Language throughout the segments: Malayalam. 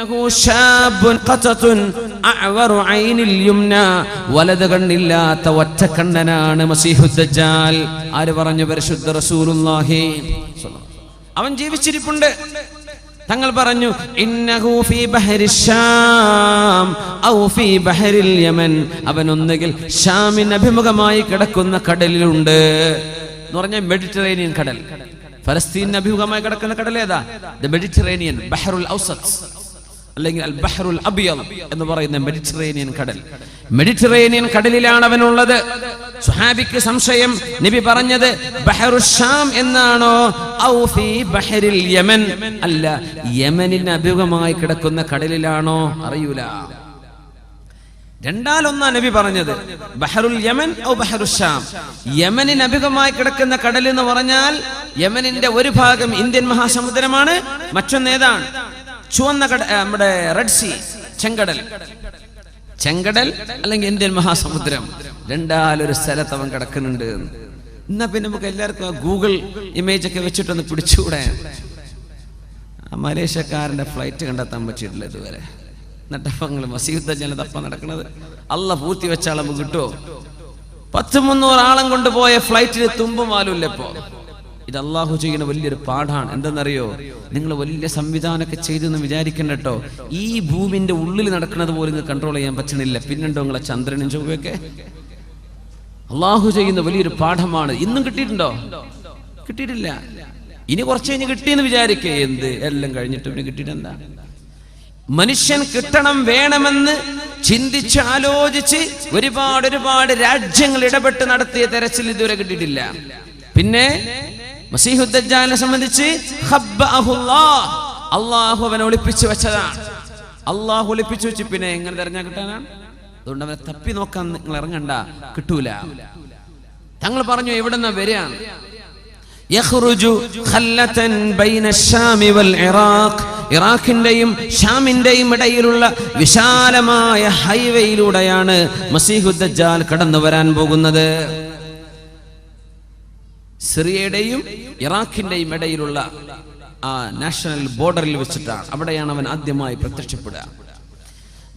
ഇന്നഹു ശാബുൻ ഖതതുൻ അഅവറു ഐനിൽ യുംന, വലത് കണ്ണില്ലാത്ത ഒറ്റക്കണ്ണനാണ് മസീഹുദ് ദജ്ജാൽ. ആര് പറഞ്ഞു? പരിശുദ്ധ റസൂലുള്ളാഹി. അവൻ ജീവിച്ചിരിപ്പുണ്ട്. തങ്ങൾ പറഞ്ഞു ഇന്നഹു ഫീ ബഹരിൽ ശാം ഔ ഫീ ബഹരിൽ യമൻ, അവൻ ഒന്നുകിൽ ഷാമിന് അഭിമുഖമായി കിടക്കുന്ന കടലിലുണ്ട് എന്ന് പറഞ്ഞാൽ മെഡിറ്ററേനിയൻ കടൽ. ഫലസ്തീനിന് അഭിമുഖമായി കിടക്കുന്ന കടൽ ഏതാ? ദ മെഡിറ്ററേനിയൻ, ബഹറുൽ ഔസത്ത് അല്ലെങ്കിൽ അൽ ബഹറുൽ അബിയദ് എന്ന് പറയുന്ന മെഡിറ്ററേനിയൻ കടൽ. മെഡിറ്ററേനിയൻ കടലിലാണ് അവനുള്ളത്. സുഹാബിക്ക് സംശയം, നബി പറഞ്ഞത് ബഹറുൽ ഷാം എന്നാണോ ഔ ഫീ ബഹരിൽ യമൻ, അല്ല യമനിന് അഭിമുഖമായി കിടക്കുന്ന കടലിലാണോ? അറിയൂല. രണ്ടാലൊന്നാ നബി പറഞ്ഞത്, ബഹറുൽ യമൻ ഔ ബഹറുൽ ഷാം. യമനിന് അഭിമുഖമായി കിടക്കുന്ന കടൽ എന്ന് പറഞ്ഞാൽ യമനിന്റെ ഒരു ഭാഗം ഇന്ത്യൻ മഹാസമുദ്രമാണ്, മറ്റൊന്ന് ഏതാണ്? ചുവന്ന നമ്മുടെ റെഡ് സീ, ചെങ്കടൽ. ചെങ്കടൽ അല്ലെങ്കിൽ ഇന്ത്യൻ മഹാസമുദ്രം, രണ്ടാലൊരു സ്ഥലത്ത് അവൻ കിടക്കുന്നുണ്ട്. എന്നാ പിന്നെ നമുക്ക് എല്ലാവർക്കും ഗൂഗിൾ ഇമേജ് ഒക്കെ വെച്ചിട്ടൊന്ന് പിടിച്ചുകൂടെ? മലേഷ്യക്കാരന്റെ ഫ്ലൈറ്റ് കണ്ടെത്താൻ പറ്റിയിട്ടില്ല ഇതുവരെ. എന്നിട്ടപ്പങ്ങൾ മസീഹുദ് ദജ്ജാൽ തപ്പ നടക്കുന്നത്. അള്ളാഹ് പൂർത്തി വെച്ചാൽ നമുക്ക് കിട്ടുമോ? 100-300 ആളം കൊണ്ടുപോയ ഫ്ലൈറ്റിന് തുമ്പുമാലുമില്ല ഇപ്പോ. ഇത് അള്ളാഹു ചെയ്യുന്ന വലിയൊരു പാഠാണ്. എന്തെന്നറിയോ? നിങ്ങൾ വലിയ സംവിധാനമൊക്കെ ചെയ്തെന്ന് വിചാരിക്കണ്ട കേട്ടോ. ഈ ഭൂമിന്റെ ഉള്ളിൽ നടക്കുന്നത് പോലും നിങ്ങൾക്ക് കൺട്രോൾ ചെയ്യാൻ പറ്റണില്ല. പിന്നെണ്ടോ നിങ്ങളെ ചന്ദ്രനും ചൊവ്വയൊക്കെ? അള്ളാഹു ചെയ്യുന്ന വലിയൊരു പാഠമാണ്. ഇന്നും കിട്ടിയിട്ടുണ്ടോ? കിട്ടിയിട്ടില്ല. ഇനി കുറച്ച് കഴിഞ്ഞ് കിട്ടിയെന്ന് വിചാരിക്കേ. എന്ത് എല്ലാം കഴിഞ്ഞിട്ട് പിന്നെ കിട്ടിയിട്ടെന്താ? മനുഷ്യൻ കിട്ടണം വേണമെന്ന് ചിന്തിച്ച് ആലോചിച്ച് ഒരുപാട് രാജ്യങ്ങൾ ഇടപെട്ട് നടത്തിയ തെരച്ചിൽ ഇതുവരെ കിട്ടിയിട്ടില്ല. പിന്നെ മസീഹുദ് ദജ്ജാലിനെ സംബന്ധിച്ച് അള്ളാഹു അവനെ ഒളിപ്പിച്ചു വെച്ചതാണ്. അള്ളാഹു ഒളിപ്പിച്ചു വെച്ച് പിന്നെ എങ്ങനെ തെരഞ്ഞാൽ കിട്ടാനാണ്? അതുകൊണ്ട് അവനെ തപ്പി നോക്കാൻ നിങ്ങൾ ഇറങ്ങണ്ട, കിട്ടൂല. തങ്ങൾ പറഞ്ഞു എവിടെന്നാ വരികയാണ്? ഇറാഖിന്റെയും ഷാമിന്റെയും ഇടയിലുള്ള വിശാലമായ ഹൈവേയിലൂടെയാണ് മസീഹുദ് ദജ്ജാൽ കടന്നു വരാൻ പോകുന്നത്. സിറിയയുടെയും ഇറാഖിന്റെയും ഇടയിലുള്ള ആ നാഷണൽ ബോർഡറിൽ വെച്ചിട്ടാണ്. അവിടെയാണ് അവൻ ആദ്യമായി പ്രത്യക്ഷപ്പെടുക.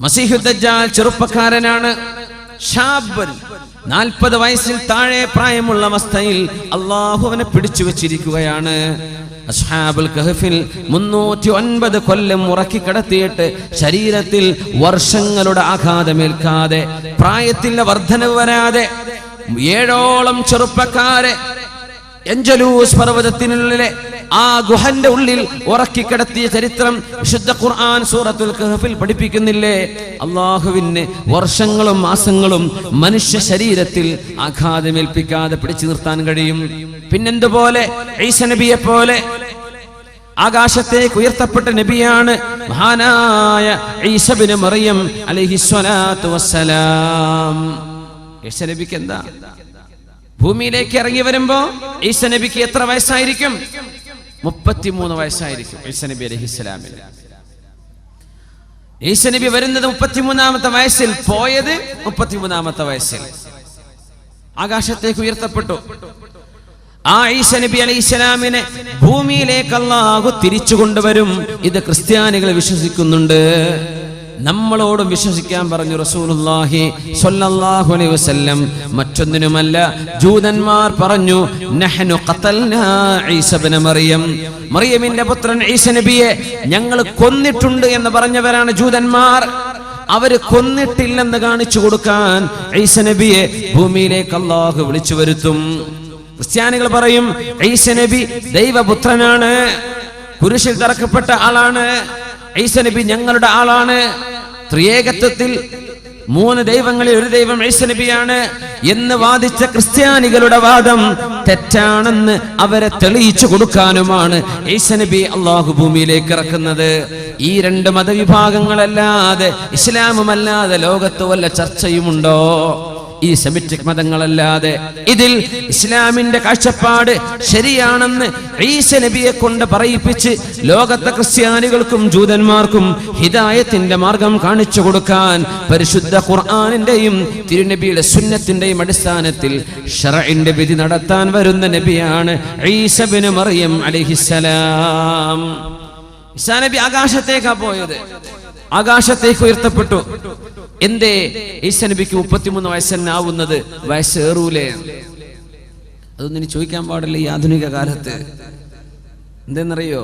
മസീഹുദ് ദജ്ജാൽ ചെറുപ്പക്കാരനാണ്. 40 വയസ്സിൽ താഴെ പ്രായമുള്ള അവസ്ഥയിൽ അള്ളാഹു അവനെ പിടിച്ചു വെച്ചിരിക്കുകയാണ്. അസ്ഹാബുൽ കഹ്ഫിൽ 309 കൊല്ലം ഉറക്കി കിടത്തിയിട്ട് ശരീരത്തിൽ വർഷങ്ങളുടെ ആഘാതമേൽക്കാതെ, പ്രായത്തിൽ വർധനവ് വരാതെ 7ഓളം ചെറുപ്പക്കാരെ എൻജലൂസ് പർവ്വതത്തിനുള്ളിലെ ആ ഗുഹന്റെ ഉള്ളിൽ ഉറക്കിക്കിടത്തിയ ചരിത്രം വിശുദ്ധ ഖുർആൻ സൂറത്തുൽ കഹ്ഫിൽ പഠിപ്പിക്കുന്നില്ലേ? അള്ളാഹുവിന് വർഷങ്ങളും മാസങ്ങളും മനുഷ്യ ശരീരത്തിൽ ആഘാതമേൽപ്പിക്കാതെ പിടിച്ചു നിർത്താൻ കഴിയും. പിന്നെന്തുപോലെ ഈസ നബിയെ പോലെ ആകാശത്തേക്ക് ഉയർത്തപ്പെട്ട നബിയാണ് മഹാനായ ഈസ ഇബ്നു മറിയം അലൈഹിസ്സലാത്തു വസ്സലാം. ഈസ നബിക്ക് എന്താ? ഭൂമിയിലേക്ക് ഇറങ്ങി വരുമ്പോ ഈസ നബിക്ക് എത്ര വയസ്സായിരിക്കും? 33 വയസ്സായിരിക്കും ഈസ നബി അലൈഹിസ്സലാമിന്. ഈസ നബി വരുന്നത് 33ാമത്തെ വയസ്സിൽ, പോയത് 33ാമത്തെ വയസ്സിൽ. ആകാശത്തേക്ക് ഉയർത്തപ്പെട്ടു. ആ ഈസ നബി അലൈഹിസ്സലാമിനെ ഭൂമിയിലേക്ക് അല്ലാഹു തിരിച്ചു കൊണ്ടുവരും. ഇത് ക്രിസ്ത്യാനികൾ വിശ്വസിക്കുന്നുണ്ട്. നമ്മളോടും വിശ്വസിക്കാൻ പറഞ്ഞു റസൂലുള്ളാഹി സ്വല്ലല്ലാഹു അലൈഹി വസല്ലം. മറ്റൊന്നിനുമല്ല, ജൂതന്മാർ പറഞ്ഞു നഹ്നു ഖതൽനാ ഈസ ഇബ്നു മറിയം, മറിയമിന്റെ പുത്രൻ ഈസ നബിയെ ഞങ്ങൾ കൊന്നിട്ടുണ്ട് എന്ന് പറഞ്ഞവരാണ് ജൂതന്മാർ. അവര് കൊന്നിട്ടില്ലെന്ന് കാണിച്ചു കൊടുക്കാൻ ഈസ നബിയെ ഭൂമിയിലേക്ക് അല്ലാഹു വിളിച്ചു വരുത്തും. ക്രിസ്ത്യാനികൾ പറയും ഈസ നബി ദൈവപുത്രനാണ്, കുരിശിൽ തറക്കപ്പെട്ട ആളാണ്. ഈസ നബി ഞങ്ങളുടെ ആളാണ്. ത്രിയേകത്വത്തിൽ 3 ദൈവങ്ങളിൽ ഒരു ദൈവം ഈസ നബിയാണ് എന്ന് വാദിച്ച ക്രിസ്ത്യാനികളുടെ വാദം തെറ്റാണെന്ന് അവരെ തെളിയിച്ചു കൊടുക്കാനുമാണ് ഈസ നബി അള്ളാഹു ഭൂമിയിലേക്ക് ഇറക്കുന്നത്. ഈ 2 മതവിഭാഗങ്ങളല്ലാതെ, ഇസ്ലാമുമല്ലാതെ ലോകത്ത് വല്ല ചർച്ചയുമുണ്ടോ? ഈ സെമിറ്റിക് മതങ്ങളല്ലാതെ. ഇതിൽ ഇസ്ലാമിന്റെ കാഴ്ചപ്പാട് ശരിയാണെന്ന് ഈസ നബിയെ കൊണ്ട് പറയിപ്പിച്ച് ലോകത്തെ ക്രിസ്ത്യാനികൾക്കും ജൂതന്മാർക്കും ഹിദായത്തിന്റെ മാർഗം കാണിച്ചു കൊടുക്കാൻ പരിശുദ്ധ ഖുർആനിന്റെയും തിരുനബിയുടെ സുന്നത്തിന്റെയും അടിസ്ഥാനത്തിൽ ശറഇന്റെ വിധി നടത്താൻ വരുന്ന നബിയാണ് ഈസ ഇബ്നു മറിയം അലൈഹിസ്സലാം. ഈസാ നബി ആകാശത്തേക്കാ പോയത്, ആകാശത്തേക്ക് ഉയർത്തപ്പെട്ടു. എന്തേ ഈസാ നബിക്ക് 33 വയസ്സന്നെ ആവുന്നത്? വയസ്സേറൂലേ? അതൊന്നും ഇനി ചോദിക്കാൻ പാടില്ല ഈ ആധുനിക കാലത്ത്. എന്തെന്നറിയോ,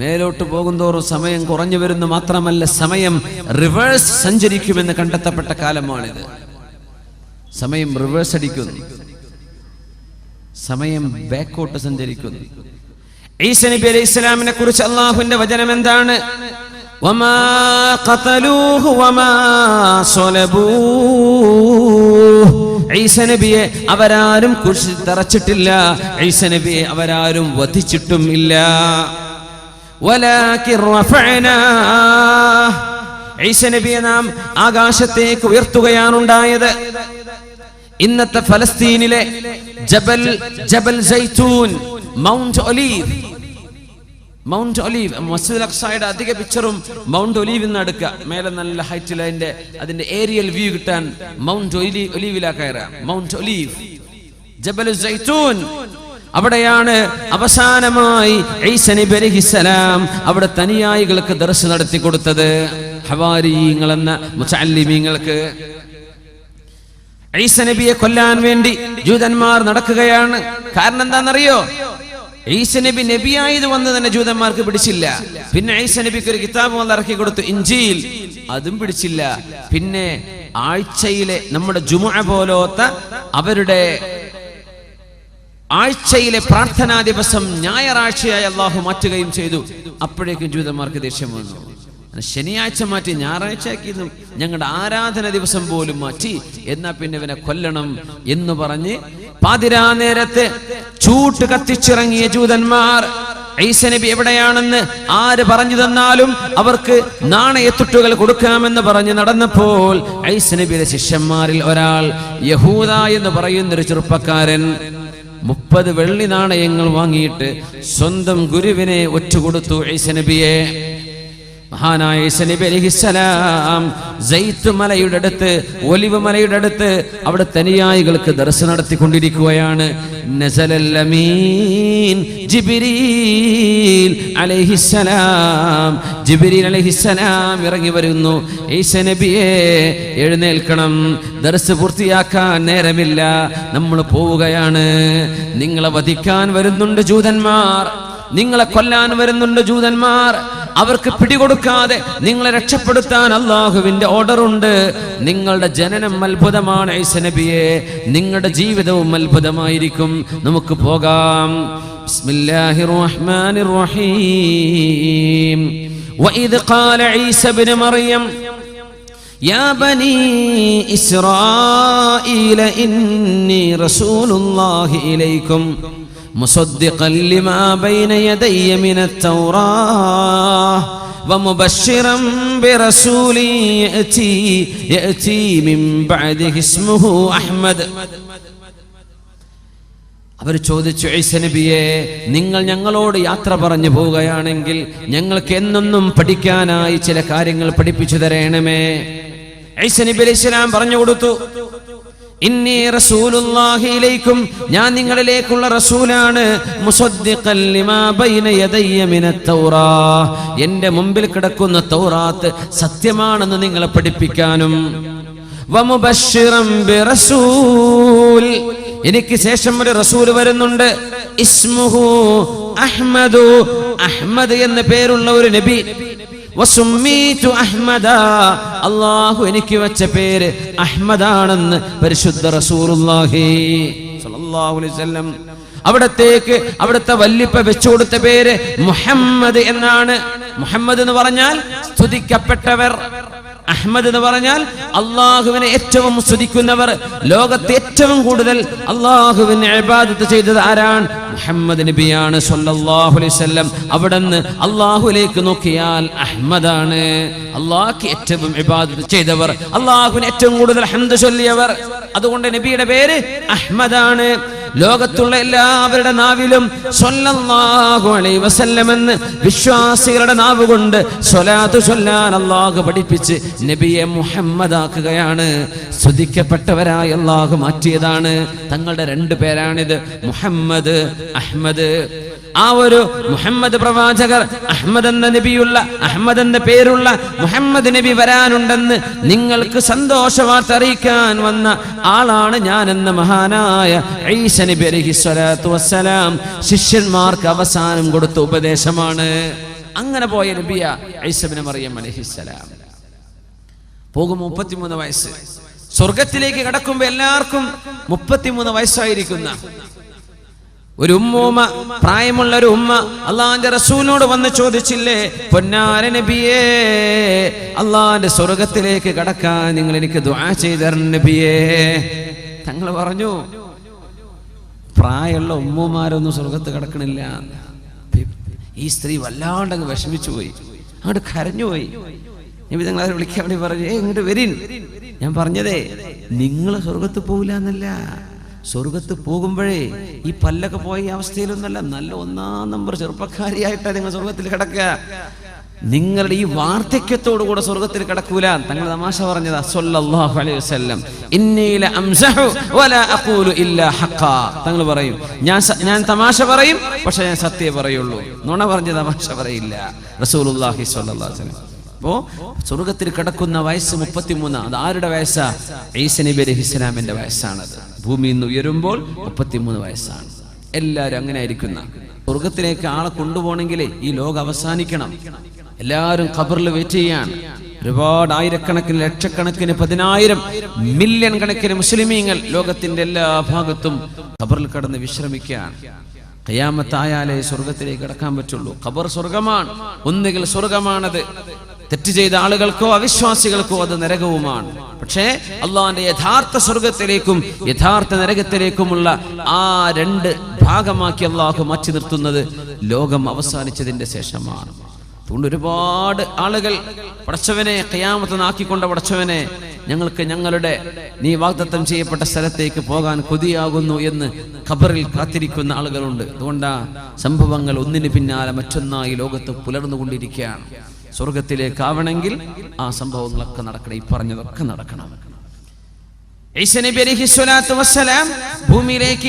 മേലോട്ട് പോകുന്തോറും സമയം കുറഞ്ഞു വരുന്നു. മാത്രമല്ല, സമയം റിവേഴ്സ് സഞ്ചരിക്കുമെന്ന് കണ്ടെത്തപ്പെട്ട കാലമാണിത്. സമയം റിവേഴ്സ് അടിക്കുന്നു, സമയം ബാക്കോട്ട് സഞ്ചരിക്കുന്നു. ഈസാ നബി അലൈഹി ഇസ്ലാമിനെ കുറിച്ച് അല്ലാഹുവിന്റെ വചനം എന്താണ്? വമാ ഖതലൂഹു വമാ സ്വലബൂഹു. ഈസാ നബിയെ അവരാരും കുരിശിൽ തറച്ചിട്ടില്ല, ഈസാ നബിയെ അവരാരും വധിച്ചിട്ടും ഇല്ല. വലാകിൻ റഫഅനാ. ഈസാ നബിയെ നാം ആകാശത്തേക്ക് ഉയർത്തുകയാണ് ഉണ്ടായത്. ഇന്നത്തെ ഫലസ്തീനിലെ ജബൽ സൈത്തൂൻ, മൗണ്ട് ഒലീവ്, മസ്ജിദുൽ അഖ്സയുടെ അധിക പിക്ചറും മൗണ്ട് ഒലീവിൽ നിന്ന് എടുക്കുക. മേലെ നല്ല ഹൈറ്റിൽ അതിന്റെ ഏരിയൽ വ്യൂ കിട്ടാൻ മൗണ്ട് ഒലീവിലാ കയറുക. മൗണ്ട് ഒലീവ്, ജബൽ സൈത്തൂൻ, അവിടെയാണ് അവസാനമായി ഈസാ നബി അലൈഹിസ്സലാം അവിടെ തനിയായികൾക്ക് ദർസ് നടത്തി കൊടുത്തത്. ഹവാരിയീങ്ങൾ എന്ന മുതഅല്ലിമീങ്ങൾക്ക്. ഈസാ നബിയെ കൊല്ലാൻ വേണ്ടി ജൂതന്മാർ നടക്കുകയാണ്. കാരണം എന്താണെന്നറിയോ? ഈസാ നബി നബിയായത് വന്ന് തന്നെ ജൂതന്മാർക്ക് പിടിച്ചില്ല. പിന്നെ ഈസാ നബിക്ക് ഒരു കിതാബ് വന്ന് ഇറക്കി കൊടുത്തു, ഇഞ്ചീൽ, അതും പിടിച്ചില്ല. പിന്നെ ആഴ്ചയിലെ നമ്മുടെ ജുമുഅ പോലത്തെ അവരുടെ ആഴ്ചയിലെ പ്രാർത്ഥനാ ദിവസം ഞായറാഴ്ചയായി അള്ളാഹു മാറ്റുകയും ചെയ്തു. അപ്പോഴേക്കും ജൂതന്മാർക്ക് ദേഷ്യം വന്നു. ശനിയാഴ്ച മാറ്റി ഞായറാഴ്ച ആക്കിയതും ഞങ്ങളുടെ ആരാധന ദിവസം പോലും മാറ്റി, എന്നാ പിന്നെ ഇവനെ കൊല്ലണം എന്ന് പറഞ്ഞ് പാതിരാ നേരത്ത് ചൂട്ട് കത്തിച്ചിറങ്ങിയ ജൂതന്മാർ ഈസാ നബി എവിടെയാണെന്ന് ആര് പറഞ്ഞു തന്നാലും അവർക്ക് നാണയത്തുട്ടുകൾ കൊടുക്കാമെന്ന് പറഞ്ഞ് നടന്നപ്പോൾ ഈസാ നബിയുടെ ശിഷ്യന്മാരിൽ ഒരാൾ, യഹൂദ എന്ന് പറയുന്നൊരു ചെറുപ്പക്കാരൻ, 30 വെള്ളി നാണയങ്ങൾ വാങ്ങിയിട്ട് സ്വന്തം ഗുരുവിനെ ഒറ്റുകൊടുത്തു ഈസാ നബിയെ. മഹാനായ ഈസാ നബി അലൈഹിസ്സലാം സൈത്ത് മലയുടെ അടുത്ത്, ഒലിവ് മലയുടെ അടുത്ത് അവിടെ തനിയായികൾക്ക് ദർസ് നടത്തിക്കൊണ്ടിരിക്കുകയാണ്. നസലൽ അമീൻ ജിബ്രീൽ അലൈഹിസ്സലാം, ജിബ്രീൽ അലൈഹിസ്സലാം ഇറങ്ങി വരുന്നു. ഈസാ നബിയെ എഴുന്നേൽക്കണം, ദർസ് പൂർത്തിയാക്കാൻ നേരമില്ല, നമ്മൾ പോവുകയാണ്. നിങ്ങളെ വധിക്കാൻ വരുന്നുണ്ട് ജൂതന്മാർ, നിങ്ങളെ കൊല്ലാൻ വരുന്നുണ്ട് ജൂതന്മാർ. അവർക്ക് പിടികൊടുക്കാതെ നിങ്ങളെ രക്ഷപ്പെടുത്താൻ അള്ളാഹുവിന്റെ ഓർഡർ ഉണ്ട്. നിങ്ങളുടെ ജനനം അത്ഭുതമാണ് ഈസാ നബിയെ, നിങ്ങളുടെ ജീവിതവും അത്ഭുതമായിരിക്കും. നമുക്ക് പോകാം. ബിസ്മില്ലാഹിർ റഹ്മാനിർ റഹീം. വഇദ് ഖാല ഈസാ ഇബ്നു മറിയം യാ ബനീ ഇസ്രായീല ഇന്നി റസൂലുള്ളാഹി ഇലൈക്കും مصدقا لما بين يدي من التوراة ومبشرا برسول يأتي من بعده اسمه أحمد. അവർ ചോദിച്ചു, ഈസാ നബിയെ, നിങ്ങൾ ഞങ്ങളോട് യാത്ര പറഞ്ഞു പോവുകയാണെങ്കിൽ ഞങ്ങൾക്ക് എന്നെന്നും പഠിക്കാനായി ചില കാര്യങ്ങൾ പഠിപ്പിച്ചു തരണമേ. ഈസാ നബി അലൈഹി സ്വലാം പറഞ്ഞു കൊടുത്തു, ഇന്നി റസൂലുള്ളാഹി ഇലൈക്കും, ഞാൻ നിങ്ങളിലേക്കുള്ള റസൂലാണ്. മുസദ്ദിഖൻ ലിമാ ബൈന യദയ്യ മിനത് തൗറാത്ത്, എൻ്റെ മുമ്പിൽ കിടക്കുന്ന തൗറാത്ത് സത്യമാണെന്ന് നിങ്ങളെ പഠിപ്പിക്കാനും. വമുബശ്ശിറൻ ബിറസൂൽ, എനിക്ക് ശേഷം ഒരു റസൂൽ വരുന്നുണ്ട്. ഇസ്മുഹു അഹ്മദു, അഹ്മദ് എന്ന പേരുള്ള ഒരു നബി. വസുമ്മീതു അഹ്മദ, അല്ലാഹു എനിക്ക് വെച്ച പേര് അഹ്മദാണെന്ന് പരിശുദ്ധ റസൂലുള്ളാഹി സ്വല്ലല്ലാഹു അലൈഹി വസല്ലം. അവിടുത്തെ വല്ലിപ്പ വെച്ചു കൊടുത്ത പേര് മുഹമ്മദ് എന്നാണ്. മുഹമ്മദ് എന്ന് പറഞ്ഞാൽ സ്തുതിക്കപ്പെട്ടവർ, അഹ്മദ് എന്ന് പറഞ്ഞാൽ അള്ളാഹുവിനെ ഏറ്റവും സ്തുതിക്കുന്നവർ. ലോകത്തെ ഏറ്റവും കൂടുതൽ അള്ളാഹുവിനെ ഇബാദത്ത് ചെയ്തത് ആരാണ്? മുഹമ്മദ് നബിയാണ് സ്വല്ലല്ലാഹു അലൈഹി വസല്ലം. അവിടുന്ന് അള്ളാഹുലേക്ക് നോക്കിയാൽ അഹ്മദാണ്. അള്ളാഹ്ക്ക് ഏറ്റവും ഇബാദത്ത് ചെയ്തവർ, അള്ളാഹുവിന് ഏറ്റവും കൂടുതൽ ഹംദ് ചൊല്ലിയവർ. അതുകൊണ്ട് നബിയുടെ പേര് അഹ്മദാണ്. ലോകത്തുള്ള എല്ലാവരുടെ നാവിലും സ്വല്ലല്ലാഹു അലൈഹി വസല്ലം എന്ന് വിശ്വാസികളുടെ നാവ് കൊണ്ട് സ്വലാത്ത് ചൊല്ലാൻ അല്ലാഹു പഠിപ്പിച്ച് നബിയെ മുഹമ്മദാക്കുകയാണ്. സ്തുതിക്കപ്പെട്ടവരായി അല്ലാഹു മാറ്റിയതാണ്. തങ്ങളുടെ 2 പേരാണിത്, മുഹമ്മദ്, അഹ്മദ്. ആ ഒരു മുഹമ്മദ് പ്രവാചകർ, അഹ്മദ് എന്ന നബിയുള്ള, അഹ്മദ് എന്ന പേരുള്ള മുഹമ്മദ് നബി വരാനുണ്ടെന്ന് നിങ്ങൾക്ക് സന്തോഷവാർത്ത അറിയിക്കാൻ വന്ന ആളാണ് ഞാൻ എന്ന മഹാനായ ഈസ നബി അലൈഹിസ്സലാത്തു വസ്സലാം ശിഷ്യന്മാർക്ക് അവസാനം കൊടുത്ത ഉപദേശമാണ്. അങ്ങനെ പോയ നബിയ ഈസ ഇബ്നു മറിയം അലൈഹിസ്സലാം. പോകും 33 വയസ്സ്. സ്വർഗത്തിലേക്ക് കടക്കുമ്പോൾ എല്ലാവർക്കും 33 വയസ്സായിരിക്കുന്ന ഒരു ഉമ്മൂമ്മ, പ്രായമുള്ള ഒരു ഉമ്മ അള്ളാന്റെ റസൂലിനോട് വന്ന് ചോദിച്ചില്ലേ, പൊന്നാര നബിയേ, അള്ളാന്റെ സ്വർഗത്തിലേക്ക് കടക്കാൻ നിങ്ങൾ എനിക്ക് ദുആ ചെയ്തു തരണം നബിയേ. തങ്ങൾ പറഞ്ഞു, പ്രായമുള്ള ഉമ്മമാരൊന്നും സ്വർഗത്ത് കിടക്കണില്ല. ഈ സ്ത്രീ വല്ലാണ്ടങ്ങ് വിഷമിച്ചു പോയി, അങ്ങോട്ട് കരഞ്ഞുപോയി. നബി തങ്ങൾ അവരെ വിളിക്കാൻ വേണ്ടി പറഞ്ഞു, ഇങ്ങോട്ട് വരീൻ. ഞാൻ പറഞ്ഞതേ നിങ്ങൾ സ്വർഗത്ത് പോകില്ല എന്നല്ല, സ്വർഗത്ത് പോകുമ്പോഴേ ഈ പല്ലൊക്കെ പോയ അവസ്ഥയിലൊന്നല്ല, നല്ല 1-ാം നമ്പർ ചെറുപ്പക്കാരിയായിട്ടാണ് നിങ്ങൾ സ്വർഗത്തിൽ കിടക്കുക. നിങ്ങളുടെ ഈ വാർദ്ധക്യത്തോടു കൂടെ സ്വർഗത്തിൽ കിടക്കൂല. തങ്ങൾ തമാശ പറഞ്ഞതാ സല്ലല്ലാഹു അലൈഹി വസല്ലം. ഇന്നി ലഅംസഹു വലാ അഖൂലു ഇല്ലാ ഹഖാ. തങ്ങൾ പറയും, ഞാൻ തമാശ പറയും, പക്ഷെ ഞാൻ സത്യം പറയുള്ളൂ, നുണ പറഞ്ഞ് തമാശ പറയില്ല. റസൂലുള്ളാഹി സ്വല്ലല്ലാഹു അലൈഹി വസല്ലം. അപ്പോ സ്വർഗത്തിൽ കിടക്കുന്ന വയസ്സ് 33. അത് ആരുടെ വയസ്സാ? ഈസ നബി അലൈഹിസ്സലാമിന്റെ വയസ്സാണത്. ഭൂമിയിൽ നിന്ന് ഉയരുമ്പോൾ 33 വയസ്സാണ്. എല്ലാവരും അങ്ങനെ ആയിരിക്കുന്ന. സ്വർഗത്തിലേക്ക് ആളെ കൊണ്ടുപോകണമെങ്കിൽ ഈ ലോകം അവസാനിക്കണം. എല്ലാവരും ഖബറിൽ വെയിറ്റ് ചെയ്യാണ്. ഒരുപാട് ആയിരക്കണക്കിന്, ലക്ഷക്കണക്കിന്, 10,000 മില്യൺ കണക്കിന് മുസ്ലിമീങ്ങൾ ലോകത്തിന്റെ എല്ലാ ഭാഗത്തും ഖബറിൽ കടന്ന് വിശ്രമിക്കുകയാണ്. ഖിയാമത്തായാലേ സ്വർഗത്തിലേക്ക് കടക്കാൻ പറ്റുള്ളൂ. ഖബർ സ്വർഗമാണ്. ഒന്നുകിൽ സ്വർഗമാണത്, തെറ്റ് ചെയ്ത ആളുകൾക്കോ അവിശ്വാസികൾക്കോ അത് നരകവുമാണ്. പക്ഷേ അള്ളാഹുവിന്റെ യഥാർത്ഥ സ്വർഗത്തിലേക്കും യഥാർത്ഥ നരകത്തിലേക്കുമുള്ള ആ 2 ഭാഗമാക്കി അള്ളാഹു മാറ്റി നിർത്തുന്നത് ലോകം അവസാനിച്ചതിന്റെ ശേഷമാണ്. അതുകൊണ്ട് ഒരുപാട് ആളുകൾ പടച്ചവനെ ഖിയാമത്ത് നാക്കിക്കൊണ്ട പടച്ചവനെ, ഞങ്ങൾക്ക് ഞങ്ങളുടെ നീ വാഗ്ദത്തം ചെയ്യപ്പെട്ട സ്ഥലത്തേക്ക് പോകാൻ കൊതിയാകുന്നു എന്ന് ഖബറിൽ കാത്തിരിക്കുന്ന ആളുകളുണ്ട്. അതുകൊണ്ടാ സംഭവങ്ങൾ ഒന്നിന് പിന്നാലെ മറ്റൊന്നായി ലോകത്ത് പുലർന്നുകൊണ്ടിരിക്കുകയാണ്. സ്വർഗത്തിലേക്കാവണമെങ്കിൽ ആ സംഭവങ്ങളൊക്കെ നടക്കണം, ഈ പറഞ്ഞതൊക്കെ നടക്കണം. ഈസ നബി അലൈഹിസ്സലാത്തു വസ്സലാം ഭൂമിയിലേക്ക്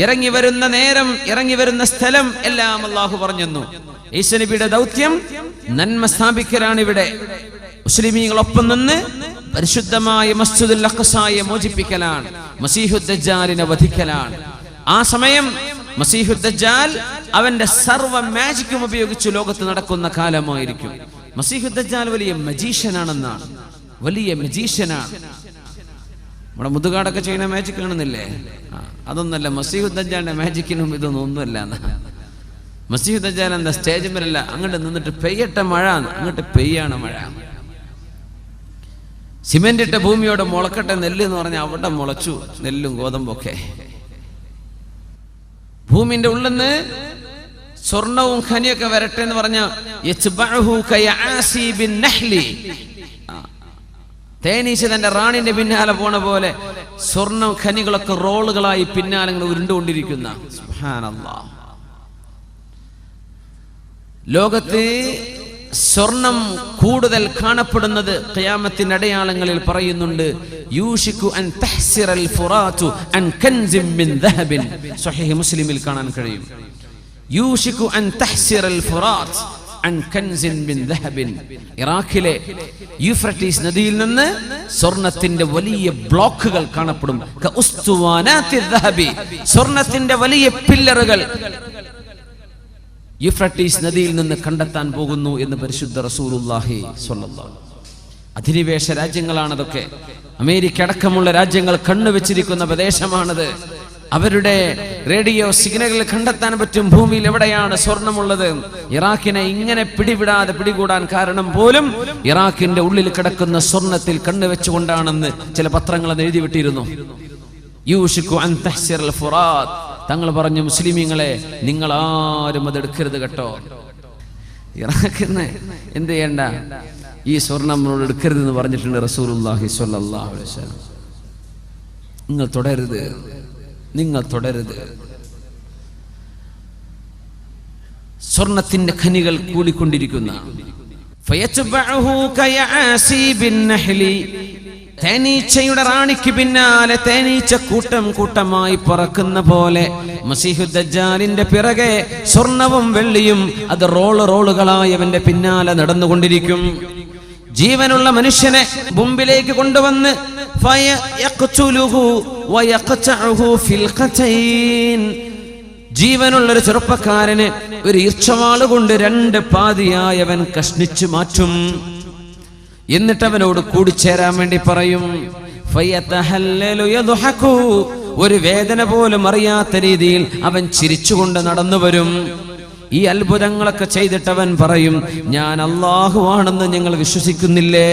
ഇറങ്ങി വരുന്ന നേരം, ഇറങ്ങി വരുന്ന സ്ഥലം എല്ലാം അല്ലാഹു പറഞ്ഞു. ഈസ നബിയുടെ ദൗത്യം നന്മ സ്ഥാപിക്കലാണ്. ഇവിടെ മുസ്ലിമീങ്ങളൊപ്പം നിന്ന് പരിശുദ്ധമായ മസ്ജിദുൽ അഖ്സയെ മോചിപ്പിക്കലാണ്, മസീഹുദ് ദജ്ജാലിനെ വധിക്കലാണ്. ആ സമയം മസീഹുദ് ദജ്ജാൽ അവന്റെ സർവ്വ മാജിക്കും ഉപയോഗിച്ച് ലോകത്ത് നടക്കുന്ന കാലമായിരിക്കും. മസീഹുദ് ദജ്ജാൽ വലിയ മജീഷ്യനാണെന്നാണ്, വലിയ മജീഷ്യനാണ്. നമ്മുടെ മുതുകാടൊക്കെ ചെയ്യുന്ന മാജിക് കാണുന്നില്ലേ, അതൊന്നല്ല. മസീഹുദ് ദജ്ജാലിന്റെ മാജിക്കിനും ഇതൊന്നും ഒന്നുമല്ല. മസീഹുദ് ദജ്ജാൽ എന്താ, സ്റ്റേജ് മേലല്ല, അങ്ങോട്ട് നിന്നിട്ട് പെയ്യട്ടെ മഴ, അങ്ങോട്ട് പെയ്യാണ് മഴ. സിമെന്റ് ഇട്ട ഭൂമിയോടെ മുളക്കട്ടെ നെല്ല് എന്ന് പറഞ്ഞാൽ അവിടെ മുളച്ചു നെല്ലും ഗോതമ്പൊക്കെ. ഭൂമിന്റെ ഉള്ളിൽ നിന്ന് സ്വർണവും ഖനിയൊക്കെ വരട്ടെ എന്ന് പറഞ്ഞ തേനീച്ച തന്റെ റാണിന്റെ പിന്നാലെ പോണ പോലെ സ്വർണ്ണ ഖനികളൊക്കെ റോളുകളായി പിന്നാലെ ഉരുണ്ടുകൊണ്ടിരിക്കുന്ന സുബ്ഹാനല്ലാഹ്. ലോകത്ത് സ്വർണം കൂടുതൽ കാണപ്പെടുന്നത് ഖിയാമത്തിന്റെ അടയാളങ്ങളിൽ പറയുന്നുണ്ട്. യൂഷികു അൻ തഹ്സിറൽ ഫുറാതു അൻ കൻസിൻ മിൻ ദഹബിൻ. സ്വഹീഹ് മുസ്ലിമിൽ കാണാൻ കഴിയും. യൂഷികു അൻ തഹ്സിറൽ ഫുറാത് അൻ കൻസിൻ മിൻ ദഹബിൻ. ഇറാഖിലെ യൂഫ്രട്ടീസ് നദിയിൽ നിന്ന് സ്വർണത്തിന്റെ വലിയ ബ്ലോക്കുകൾ കാണപ്പെടും. കഉസ്തുവാനാത്തി ദഹബി. സ്വർണത്തിന്റെ വലിയ പില്ലറുകൾ യൂഫ്രട്ടീസ് നദിയിൽ നിന്ന് കണ്ടെത്താൻ പോകുന്നു എന്ന് പരിശുദ്ധ റസൂലുള്ളാഹി സ്വല്ലല്ലാഹു. അധിനിവേശ രാജ്യങ്ങളാണതൊക്കെ. അമേരിക്ക അടക്കമുള്ള രാജ്യങ്ങൾ കണ്ണുവെച്ചിരിക്കുന്ന പ്രദേശമാണത്. അവരുടെ റേഡിയോ സിഗ്നലുകൾ കണ്ടെത്താൻ പറ്റും ഭൂമിയിൽ എവിടെയാണ് സ്വർണമുള്ളത്. ഇറാഖിനെ ഇങ്ങനെ പിടികൂടാൻ കാരണം പോലും ഇറാഖിന്റെ ഉള്ളിൽ കിടക്കുന്ന സ്വർണത്തിൽ കണ്ണുവെച്ചുകൊണ്ടാണെന്ന് ചില പത്രങ്ങൾ അത് എഴുതി വിട്ടിരുന്നു. യൂഷികു അൻ തഹ്സിറൽ ഫുറാത്. തങ്ങൾ പറഞ്ഞു, മുസ്ലിമീങ്ങളെ നിങ്ങൾ ആരും അതെടുക്കരുത് കേട്ടോ. ഇറാഖിന്ന് എന്ത് ചെയ്യണ്ട, ഈ സ്വർണം നമ്മളോട് എടുക്കരുതെന്ന് പറഞ്ഞിട്ടുണ്ട് റസൂലുള്ളാഹി സ്വല്ലല്ലാഹു അലൈഹി വസല്ലം. നിങ്ങൾ തുടരുത്, നിങ്ങൾ തുടരുത്. സ്വർണത്തിന്റെ ഖനികൾ കൂടിക്കൊണ്ടിരിക്കുന്ന തേനീച്ചയുടെ റാണിക്ക് പിന്നാലെ തേനീച്ച കൂട്ടം കൂട്ടമായി പറക്കുന്ന പോലെ മസീഹുദ് ദജ്ജാലിന്റെ പിറകെ സ്വർണവും വെള്ളിയും അത് റോളുകളായി അവന്റെ പിന്നാലെ നടന്നുകൊണ്ടിരിക്കും. ജീവനുള്ള മനുഷ്യനെ മുമ്പിലേക്ക് കൊണ്ടുവന്ന് ജീവനുള്ളൊരു ചെറുപ്പക്കാരന് ഒരു ഈർച്ചവാള് കൊണ്ട് 2 പാതിയായി അവൻ കഷ്ണിച്ചു മാറ്റും. എന്നിട്ട് അവനോട് കൂടിച്ചേരാൻ വേണ്ടി പറയും. ഒരു വേദന പോലും അറിയാത്ത രീതിയിൽ അവൻ ചിരിച്ചുകൊണ്ട് നടന്നു വരും. ഈ അത്ഭുതങ്ങളൊക്കെ ചെയ്തിട്ടവൻ പറയും, ഞാൻ അല്ലാഹുവാണെന്ന് നിങ്ങൾ വിശ്വസിക്കുന്നില്ലേ?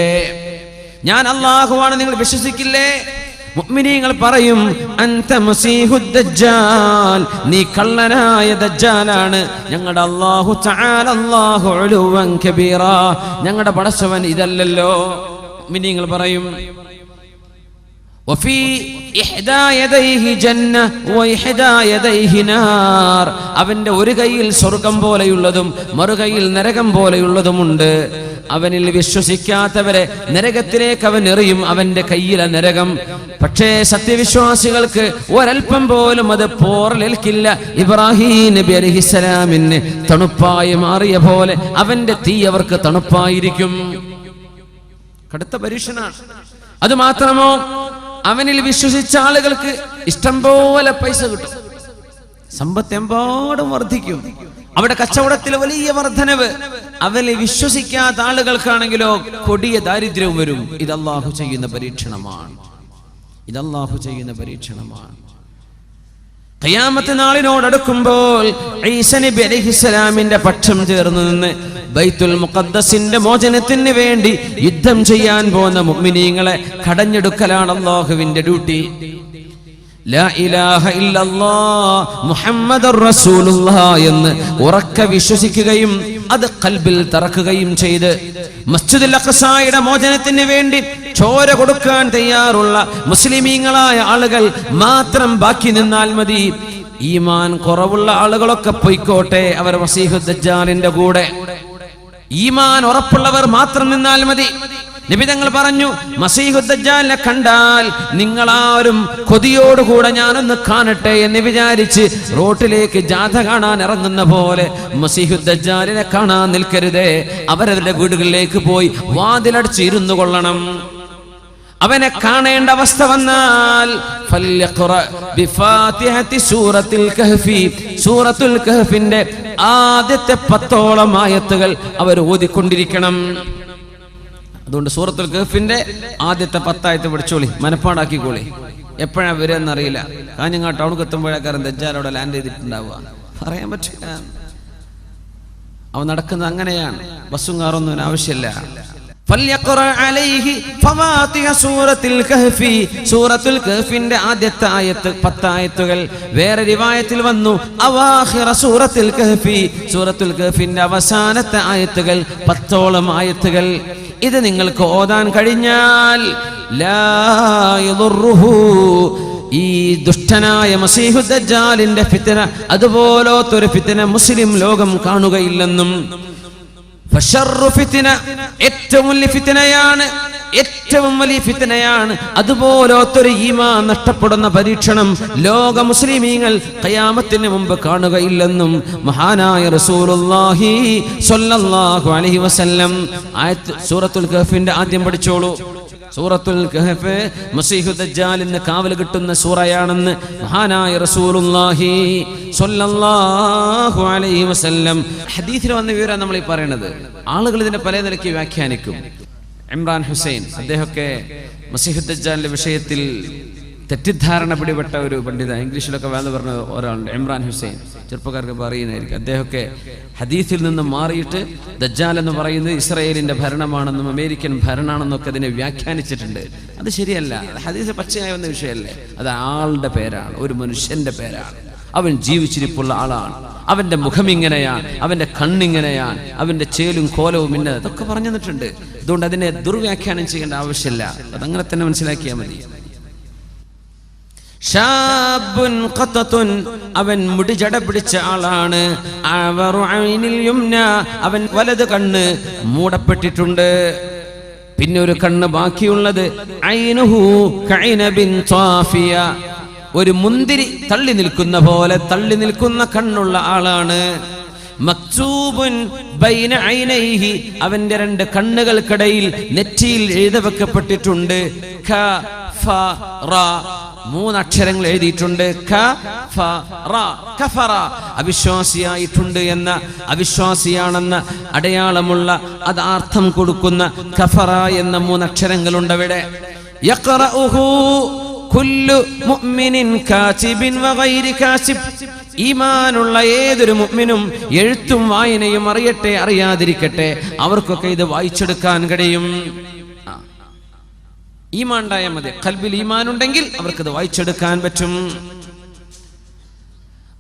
ഞാൻ അല്ലാഹുവാണെന്ന് നിങ്ങൾ വിശ്വസിക്കില്ലേ? മുഅ്മിനീങ്ങൾ പറയും, അൻത മസീഹുദ് ദജ്ജാൽ, നീ കള്ളനായ ദജ്ജാലാണ്. ഞങ്ങളുടെ അല്ലാഹു തആല അല്ലാഹു ഉലുവൻ കബീറ, ഞങ്ങളുടെ പടച്ചവൻ ഇതല്ലല്ലോ. മുഅ്മിനീങ്ങൾ പറയും, വഫീ ഇഹ്ദാ യദൈഹി ജന്ന വഇഹ്ദാ യദൈഹി നാർ, അവന്റെ ഒരു കൈയിൽ സ്വർഗം പോലെയുള്ളതും മറുകൈയിൽ നരകം പോലെയുള്ളതുമുണ്ട്. അവനിൽ വിശ്വസിക്കാത്തവരെ നരകത്തിലേക്ക് അവൻ എറിയും, അവന്റെ കയ്യിലെ നരകം. പക്ഷേ സത്യവിശ്വാസികൾക്ക് ഒരൽപ്പം പോലും അത് പോറലേൽക്കില്ല. ഇബ്രാഹിം നബി അലൈഹിസ്സലാമിന് തണുപ്പായി മാറിയ പോലെ അവന്റെ തീ അവർക്ക് തണുപ്പായിരിക്കും. കടുത്ത പരീക്ഷണാണ്. അത് മാത്രമോ, അവനിൽ വിശ്വസിച്ച ആളുകൾക്ക് ഇഷ്ടം പോലെ പൈസ കിട്ടും, സമ്പത്ത് എമ്പാടും വർദ്ധിക്കും, അവിടെ കച്ചവടത്തിൽ വലിയ വർധനവ്. അവനെ വിശ്വസിക്കാത്ത ആളുകൾക്കാണെങ്കിലോ കൊടിയ ദാരിദ്ര്യവും വരും. ഇത് അല്ലാഹു ചെയ്യുന്ന പരീക്ഷണമാണ്. ഖിയാമത്ത് നാളിനോടടുക്കുമ്പോൾ ഈസാ നബി അലൈഹിസ്സലാമിന്റെ പക്ഷം ചേർന്ന് നിന്ന് ബൈത്തുൽ മുഖദ്ദസിന്റെ മോചനത്തിന് വേണ്ടി യുദ്ധം ചെയ്യാൻ പോകുന്ന മുഅ്മിനീങ്ങളെ കടഞ്ഞെടുക്കലാണ് അല്ലാഹുവിന്റെ ഡ്യൂട്ടി. ലാ ഇലാഹ ഇല്ലല്ലാഹ് മുഹമ്മദുർ റസൂലുള്ളാഹ് എന്ന് ഉറക്കെ വിശ്വസിക്കുകയും അത് ഖൽബിൽ തറക്കുകയും ചെയ്ത് മസ്ജിദുൽ അഖ്സായുടെ മോചനത്തിന് വേണ്ടി ചോര കൊടുക്കാൻ തയ്യാറുള്ള മുസ്ലിമീങ്ങളായ ആളുകൾ മാത്രം ബാക്കി നിന്നാൽ മതി. ഈമാൻ കുറവുള്ള ആളുകളൊക്കെ പൊയ്ക്കോട്ടെ, അവർ മസീഹുദ് ദജ്ജാലിന്റെ കൂടെ. ഈമാൻ ഉറപ്പുള്ളവർ മാത്രം നിന്നാൽ മതി. നബി തങ്ങൾ പറഞ്ഞു, മസീഹുദ് ദജ്ജാലിനെ കണ്ടാൽ നിങ്ങളാരും കൊതിയോടുകൂടെ ഞാനൊന്ന് കാണട്ടെ എന്ന് വിചാരിച്ച് റോട്ടിലേക്ക് ജാഥ കാണാൻ ഇറങ്ങുന്ന പോലെ മസീഹുദ് ദജ്ജാലിനെ കാണാൻ നിൽക്കരുതേ. അവരവരുടെ വീടുകളിലേക്ക് പോയി വാതിലടച്ച് ഇരുന്നു കൊള്ളണം. അവനെ കാണേണ്ട അവസ്ഥ വന്നാൽ സൂറത്തുൽ കഹ്ഫിന്റെ ആദ്യത്തെ 10ഓളം ആയത്തുകൾ അവർ ഓതിക്കൊണ്ടിരിക്കണം. അതുകൊണ്ട് സൂറത്തുൽ കഹ്ഫിന്റെ ആദ്യത്തെ 10 ആയത്ത് പഠിച്ചോളി, മനപ്പാടാക്കിക്കോളി. എപ്പോഴാ വരെന്നറിയില്ല. കാഞ്ഞങ്ങാട് ടൗണിൽ എത്തുമ്പോഴേക്കാരൻ ദജ്ജാൽ ലാൻഡ് ചെയ്തിട്ടുണ്ടാവുക, പറയാൻ പറ്റില്ല. അവൻ നടക്കുന്നത് അങ്ങനെയാണ്. ബസ്സും കാറൊന്നും ആവശ്യമില്ല. സൂറത്തുൽ കഹ്ഫിന്റെ ആദ്യത്തെ ആയത്ത് 10 ആയത്തുകൾ. വേറെ റിവായത്തിൽ വന്നു അവാഖിറ സൂറത്തുൽ കഹ്ഫി, സൂറത്തുൽ കഹ്ഫിന്റെ അവസാനത്തെ ആയത്തുകൾ 10ഓളം ആയത്തുകൾ. ഇത് നിങ്ങൾക്ക് ഓതാൻ കഴിഞ്ഞാൽ ലാ യദുറുഹു, ഈ ദുഷ്ടനായ മസീഹുദ് ദജ്ജാലിന്റെ ഫിത്ന, അതുപോലത്തൊരു ഫിത്ന മുസ്ലിം ലോകം കാണുകയില്ലെന്നും, ഏറ്റവും വലിയ ഫിത്നയാണ്, ഏറ്റവും വലിയ ഫിത്നയാണ് അതുപോലത്തൊരു ഈമാൻ നഷ്ടപ്പെടുന്ന പരീക്ഷണം ലോക മുസ്ലിമീങ്ങൾ ഖിയാമത്തിന് മുമ്പ് കാണുകയില്ലെന്നും മഹാനായ റസൂലുള്ളാഹി സ്വല്ലല്ലാഹു അലൈഹി വസല്ലം ആയത്ത് സൂറത്തുൽ കഹ്ഫിന്റെ ആദ്യം പഠിച്ചോളൂ. സൂറത്തുൽ കഹ്ഫ് മസീഹുദ് ദജ്ജാലിന് കാവൽ കിട്ടുന്ന സൂറയാണെന്ന് മഹാനായ റസൂലുള്ളാഹി സ്വല്ലല്ലാഹു അലൈഹി വസല്ലം ഹദീസിൽ വന്ന വിവരം നമ്മൾ ഈ പറയുന്നത്. ആളുകൾ ഇതിനെ പല നിലയ്ക്ക് വ്യാഖ്യാനിക്കും. ഇമ്രാൻ ഹുസൈൻ, അദ്ദേഹമൊക്കെ മസീഹുദ് ദജ്ജാലിന്റെ വിഷയത്തിൽ തെറ്റിദ്ധാരണ പിടിപെട്ട ഒരു പണ്ഡിത, ഇംഗ്ലീഷിലൊക്കെ വേണ്ട പറഞ്ഞ ഒരാളുണ്ട്, ഇമ്രാൻ ഹുസൈൻ. ചെറുപ്പക്കാർക്ക് പറയുന്നതായിരിക്കും. അദ്ദേഹമൊക്കെ ഹദീസിൽ നിന്ന് മാറിയിട്ട് ദജ്ജാൽ എന്ന് പറയുന്നത് ഇസ്രായേലിന്റെ ഭരണമാണെന്നും അമേരിക്കൻ ഭരണമാണെന്നൊക്കെ അതിനെ വ്യാഖ്യാനിച്ചിട്ടുണ്ട്. അത് ശരിയല്ല. ഹദീസ് പച്ചയായ വന്ന വിഷയമല്ലേ. അത് ആളുടെ പേരാണ്, ഒരു മനുഷ്യന്റെ പേരാണ്. അവൻ ജീവിച്ചിരിപ്പുള്ള ആളാണ്. അവന്റെ മുഖം ഇങ്ങനെയാണ്, അവന്റെ കണ്ണിങ്ങനെയാണ്, അവന്റെ ചേലും കോലവും ഇന്ന, അതൊക്കെ പറഞ്ഞു തന്നിട്ടുണ്ട്. അതുകൊണ്ട് അതിനെ ദുർവ്യാഖ്യാനം ചെയ്യേണ്ട ആവശ്യമില്ല. അതങ്ങനെ തന്നെ മനസ്സിലാക്കിയാൽ മതി. ഷാബുൻ ഖത്തത്തുൻ, അവൻ മുടി ജട പിടിച്ച ആളാണ്. അവൻ വലത് കണ്ണ് മൂടപ്പെട്ടിട്ടുണ്ട്. പിന്നെ ഒരു കണ്ണ് ബാക്കിയുള്ളത് ഐനുഹു കൈനബിൻ ത്വാഫിയ, ഒരു മുന്തിരി തള്ളി നിൽക്കുന്ന പോലെ തള്ളി നിൽക്കുന്ന കണ്ണുള്ള ആളാണ്. മക്തൂബുൻ ബൈന ഐനൈഹി, അവന്റെ രണ്ട് കണ്ണുകൾക്കിടയിൽ നെറ്റിയിൽ എഴുതി വെക്കപ്പെട്ടിട്ടുണ്ട് ഖ ഫ റ, മൂന്നക്ഷരങ്ങൾ എഴുതിയിട്ടുണ്ട് ഖ ഫ റ, കഫറ, അവിശ്വാസിയായിട്ടുണ്ട് എന്ന, അവിശ്വാസിയാണെന്ന അടയാളമുള്ള അത് അർത്ഥം കൊടുക്കുന്ന കഫറ എന്ന മൂന്നക്ഷരങ്ങളുണ്ട് അവിടെ. യഖറഉഹു കുല്ലു മുഅ്മിനിൻ കാതിബിൻ വഗൈരി കാതിബ്, ഈമാനുള്ള ഏതൊരു മുഅ്മിനും എഴുത്തും വായനയും അറിയട്ടെ അറിയാതിരിക്കട്ടെ അവർക്കൊക്കെ ഇത് വായിച്ചെടുക്കാൻ കഴിയും. ഈമാൻ ഉണ്ടായാൽ മതി, ഖൽബിൽ ഈമാൻ ഉണ്ടെങ്കിൽ അവർക്കത് വായിച്ചെടുക്കാൻ പറ്റും.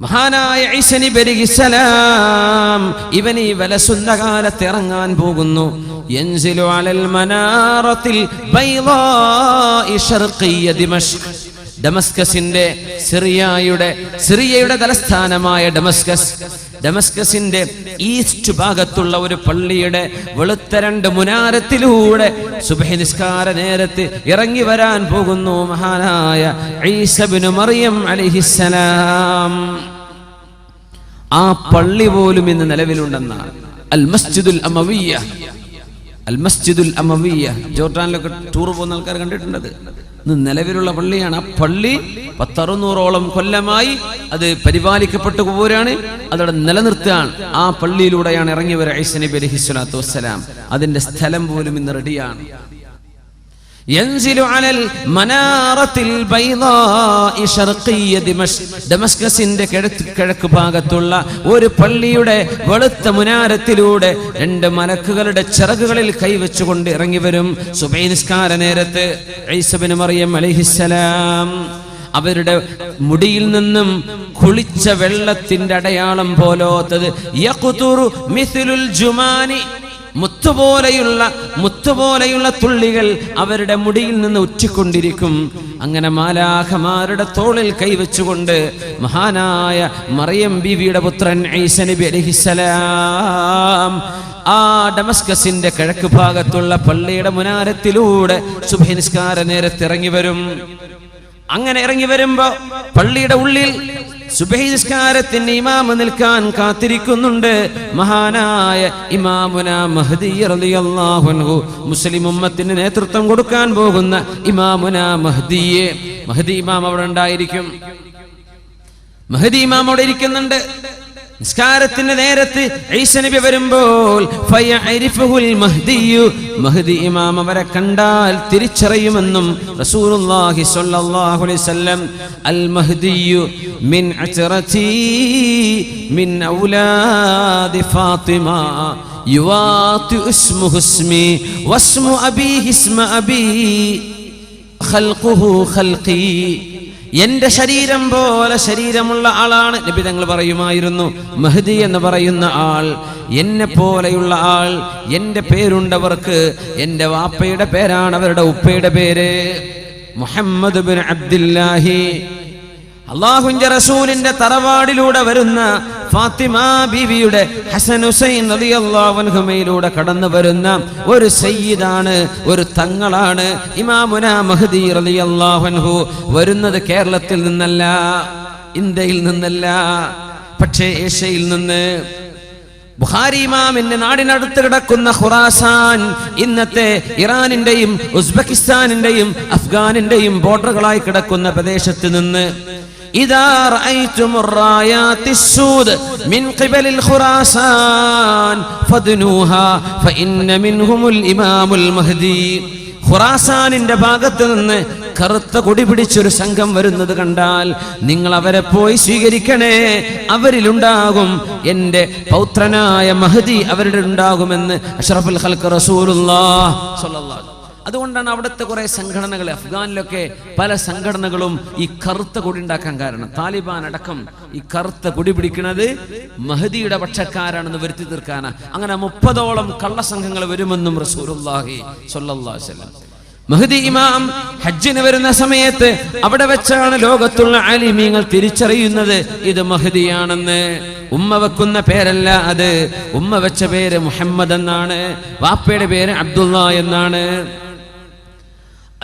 മഹാനായ ഈസാ നബി അലൈഹിസ്സലാം ഇവൻ ഈ വലസുന്ന കാലത്ത് ഇറങ്ങാൻ പോകുന്നു. യൻസിലു അലൽ മനാറത്തിൽ ബൈളാഇ ശർഖിയ ദിമഷ്ക്, ഡമസ്കസിന്റെ സിറിയയുടെ തലസ്ഥാനമായ ഡമസ്കസിന്റെ ഈസ്റ്റ് ഭാഗത്തുള്ള ഒരു പള്ളിയുടെ വെളുത്ത രണ്ട് മുനാരത്തിലൂടെ സുബ്ഹി നിസ്കാര നേരത്ത് ഇറങ്ങി വരാൻ പോകുന്നു മഹാനായ ഈസാ ഇബ്നു മറിയം അലൈഹിസ്സലാം. ആ പള്ളി പോലും ഇന്ന് നിലവിലുണ്ടെന്നാണ്. അൽ മസ്ജിദുൽ അമവിയ്യ, അൽ മസ്ജിദുൽ അമവിയ്യ, ജോർഡാനിലൊക്കെ ടൂർ പോകുന്ന ആൾക്കാർ കണ്ടിട്ടുണ്ടത്. ഇന്ന് നിലവിലുള്ള പള്ളിയാണ്. ആ പള്ളി 100-600ഓളം കൊല്ലമായി അത് പരിപാലിക്കപ്പെട്ടു പോരാണ്, അതവിടെ നിലനിർത്തുകയാണ്. ആ പള്ളിയിലൂടെയാണ് ഇറങ്ങി വരിക ഈസാ നബി അലൈഹിസ്സലാത്തു വസ്സലാം. അതിന്റെ സ്ഥലം പോലും ഇന്ന് റെഡിയാണ്. യൻസിലു അലൽ മനാറത്തിൽ ബൈളാഇ ശർഖിയ ദിമഷ്ക്, ഡമസ്കസിന്റെ കിഴക്ക് ഭാഗത്തുള്ള ഒരു പള്ളിയുടെ വെളുത്ത മുനാരത്തിലൂടെ രണ്ട് മലക്കുകളുടെ ചിറകുകളിൽ കൈവച്ചുകൊണ്ട് ഇറങ്ങി വരും സുബഹി നിസ്കാര നേരത്ത്. ഈസാ ഇബ്നു മറിയം അലൈഹിസ്സലാം അവരുടെ മുടിയിൽ നിന്നും കുളിച്ച വെള്ളത്തിന്റെ അടയാളം പോലോത്തത് യഖ്തുറു മിസ്ലുൽ ജുമാനി, മുത്തുപോലെയുള്ള തുള്ളികൾ അവരുടെ മുടിയിൽ നിന്ന് ഉറ്റിക്കൊണ്ടിരിക്കും. അങ്ങനെ മാലാഖമാരുടെ തോളിൽ കൈവച്ചുകൊണ്ട് മഹാനായ മറിയം ബീവിയുടെ പുത്രൻ ഈസാ നബി അലൈഹിസ്സലാം ആ ഡമസ്കസിന്റെ കിഴക്ക് ഭാഗത്തുള്ള പള്ളിയുടെ മുനാരത്തിലൂടെ സുബ്ഹി നിസ്കാര നേരത്ത് ഇറങ്ങി വരും. അങ്ങനെ ഇറങ്ങി വരുമ്പോ പള്ളിയുടെ ഉള്ളിൽ സുബ്ഹി നിസ്കാരത്തിന് ഇമാം നിൽക്കാൻ കാത്തിരിക്കുന്നുണ്ട് മഹാനായ ഇമാമുനാ മഹ്ദി റളിയല്ലാഹു അൻഹു. മുസ്ലിം ഉമ്മത്തിന് നേതൃത്വം കൊടുക്കാൻ പോകുന്ന ഇമാമുനാ മഹ്ദിയെ, മഹ്ദി ഇമാം അവിടെ ഉണ്ടായിരിക്കും. മഹ്ദി ഇമാം അവിടെ ഇരിക്കുന്നുണ്ട്. നിസ്കാരത്തിന്റെ നേരത്ത് ഈസാ നബി വരുമ്പോൾ ഫയഅരിഫുൽ മഹ്ദിയു, മഹ്ദി ഇമാം അവരെ കണ്ടാൽ തിരിച്ചറിയുമെന്നും റസൂലുള്ളാഹി സ്വല്ലല്ലാഹു അലൈഹി വസല്ലം അൽ മഹ്ദിയു മിൻ അത്റതി മിൻ ഔലാദി ഫാത്തിമ യുവാതി ഇസ്മുഹു ഇസ്മി വസ്മു അബീഹി ഇസ്മ അബീ ഖൽഖുഹു ഖൽഖി, എന്റെ ശരീരം പോലെ ശരീരമുള്ള ആളാണ്. നബി തങ്ങൾ പറയുമായിരുന്നു, മഹ്ദി എന്ന് പറയുന്ന ആൾ എന്നെ പോലെയുള്ള ആൾ. എന്റെ പേരുണ്ടവർക്ക് എന്റെ വാപ്പയുടെ പേരാണ് അവരുടെ ഉപ്പയുടെ പേര്, മുഹമ്മദ് ബിൻ അബ്ദുല്ലാഹി. അല്ലാഹുവിന്റെ റസൂലിന്റെ തറവാടിലൂടെ വരുന്ന ഫാത്തിമ ബീവിയുടെ ഹസൻ ഹുസൈൻ റളിയല്ലാഹു അൻഹുമയിലൂടെ കടന്നു വരുന്ന ഒരു സയ്യിദാണ്, ഒരു തങ്ങളാണ് ഇമാമുനാ മഹ്ദി റളിയല്ലാഹു അൻഹു. വരുന്നത് കേരളത്തിൽ നിന്നല്ല, ഇന്ത്യയിൽ നിന്നല്ല, പക്ഷേ ഏഷ്യയിൽ നിന്ന്. ബുഖാരി ഇമാമിന്റെ നാടിനടുത്ത് കിടക്കുന്ന ഖുറാസാൻ, ഇന്നത്തെ ഇറാനിന്റെയും ഉസ്ബെക്കിസ്ഥാനിന്റെയും അഫ്ഗാനിന്റെയും ബോർഡറുകളായി കിടക്കുന്ന പ്രദേശത്ത് നിന്ന് ഇദാ റഅയ്തുമുർ റായാത്തിസ്സൂദ് മിൻ ഖിബലിൽ ഖുറാസാൻ ഫദ്നൂഹാ ഫഇന്ന മിൻഹുമുൽ ഇമാമുൽ മഹ്ദി. ഖുറാസാനിന്റെ ഭാഗത്ത് നിന്ന് കറുത്ത കൊടി പിടിച്ചൊരു സംഘം വരുന്നത് കണ്ടാൽ നിങ്ങൾ അവരെ പോയി സ്വീകരിക്കണേ, അവരിലുണ്ടാകും എന്റെ പൗത്രനായ മഹ്ദി, അവരുടെ ഉണ്ടാകുമെന്ന് അഷ്റഫുൽ ഖൽഖ് റസൂലുള്ളാഹി സ്വല്ലല്ലാഹു അലൈഹി. അതുകൊണ്ടാണ് അവിടുത്തെ കുറെ സംഘടനകൾ, അഫ്ഗാനിലൊക്കെ പല സംഘടനകളും ഈ കറുത്ത കൊടി ഉണ്ടാക്കാൻ കാരണം. താലിബാൻ അടക്കം ഈ കറുത്ത കൊടി പിടിക്കുന്നത് മഹ്ദിയുടെ പക്ഷക്കാരാണെന്ന് വരുത്തി തീർക്കാനാ. അങ്ങനെ 30ഓളം കള്ളസംഘങ്ങൾ വരുമെന്നും റസൂലുള്ളാഹി സ്വല്ലല്ലാഹു അലൈഹി വസല്ലം. മഹ്ദി ഇമാം ഹജ്ജിന് വരുന്ന സമയത്ത് അവിടെ വെച്ചാണ് ലോകത്തുള്ള ആലിമീങ്ങൾ തിരിച്ചറിയുന്നത് ഇത് മഹ്ദിയാണെന്ന്. ഉമ്മ വെക്കുന്ന പേരല്ല അത്. ഉമ്മ വെച്ച പേര് മുഹമ്മദ് എന്നാണ്, വാപ്പയുടെ പേര് അബ്ദുള്ള എന്നാണ്.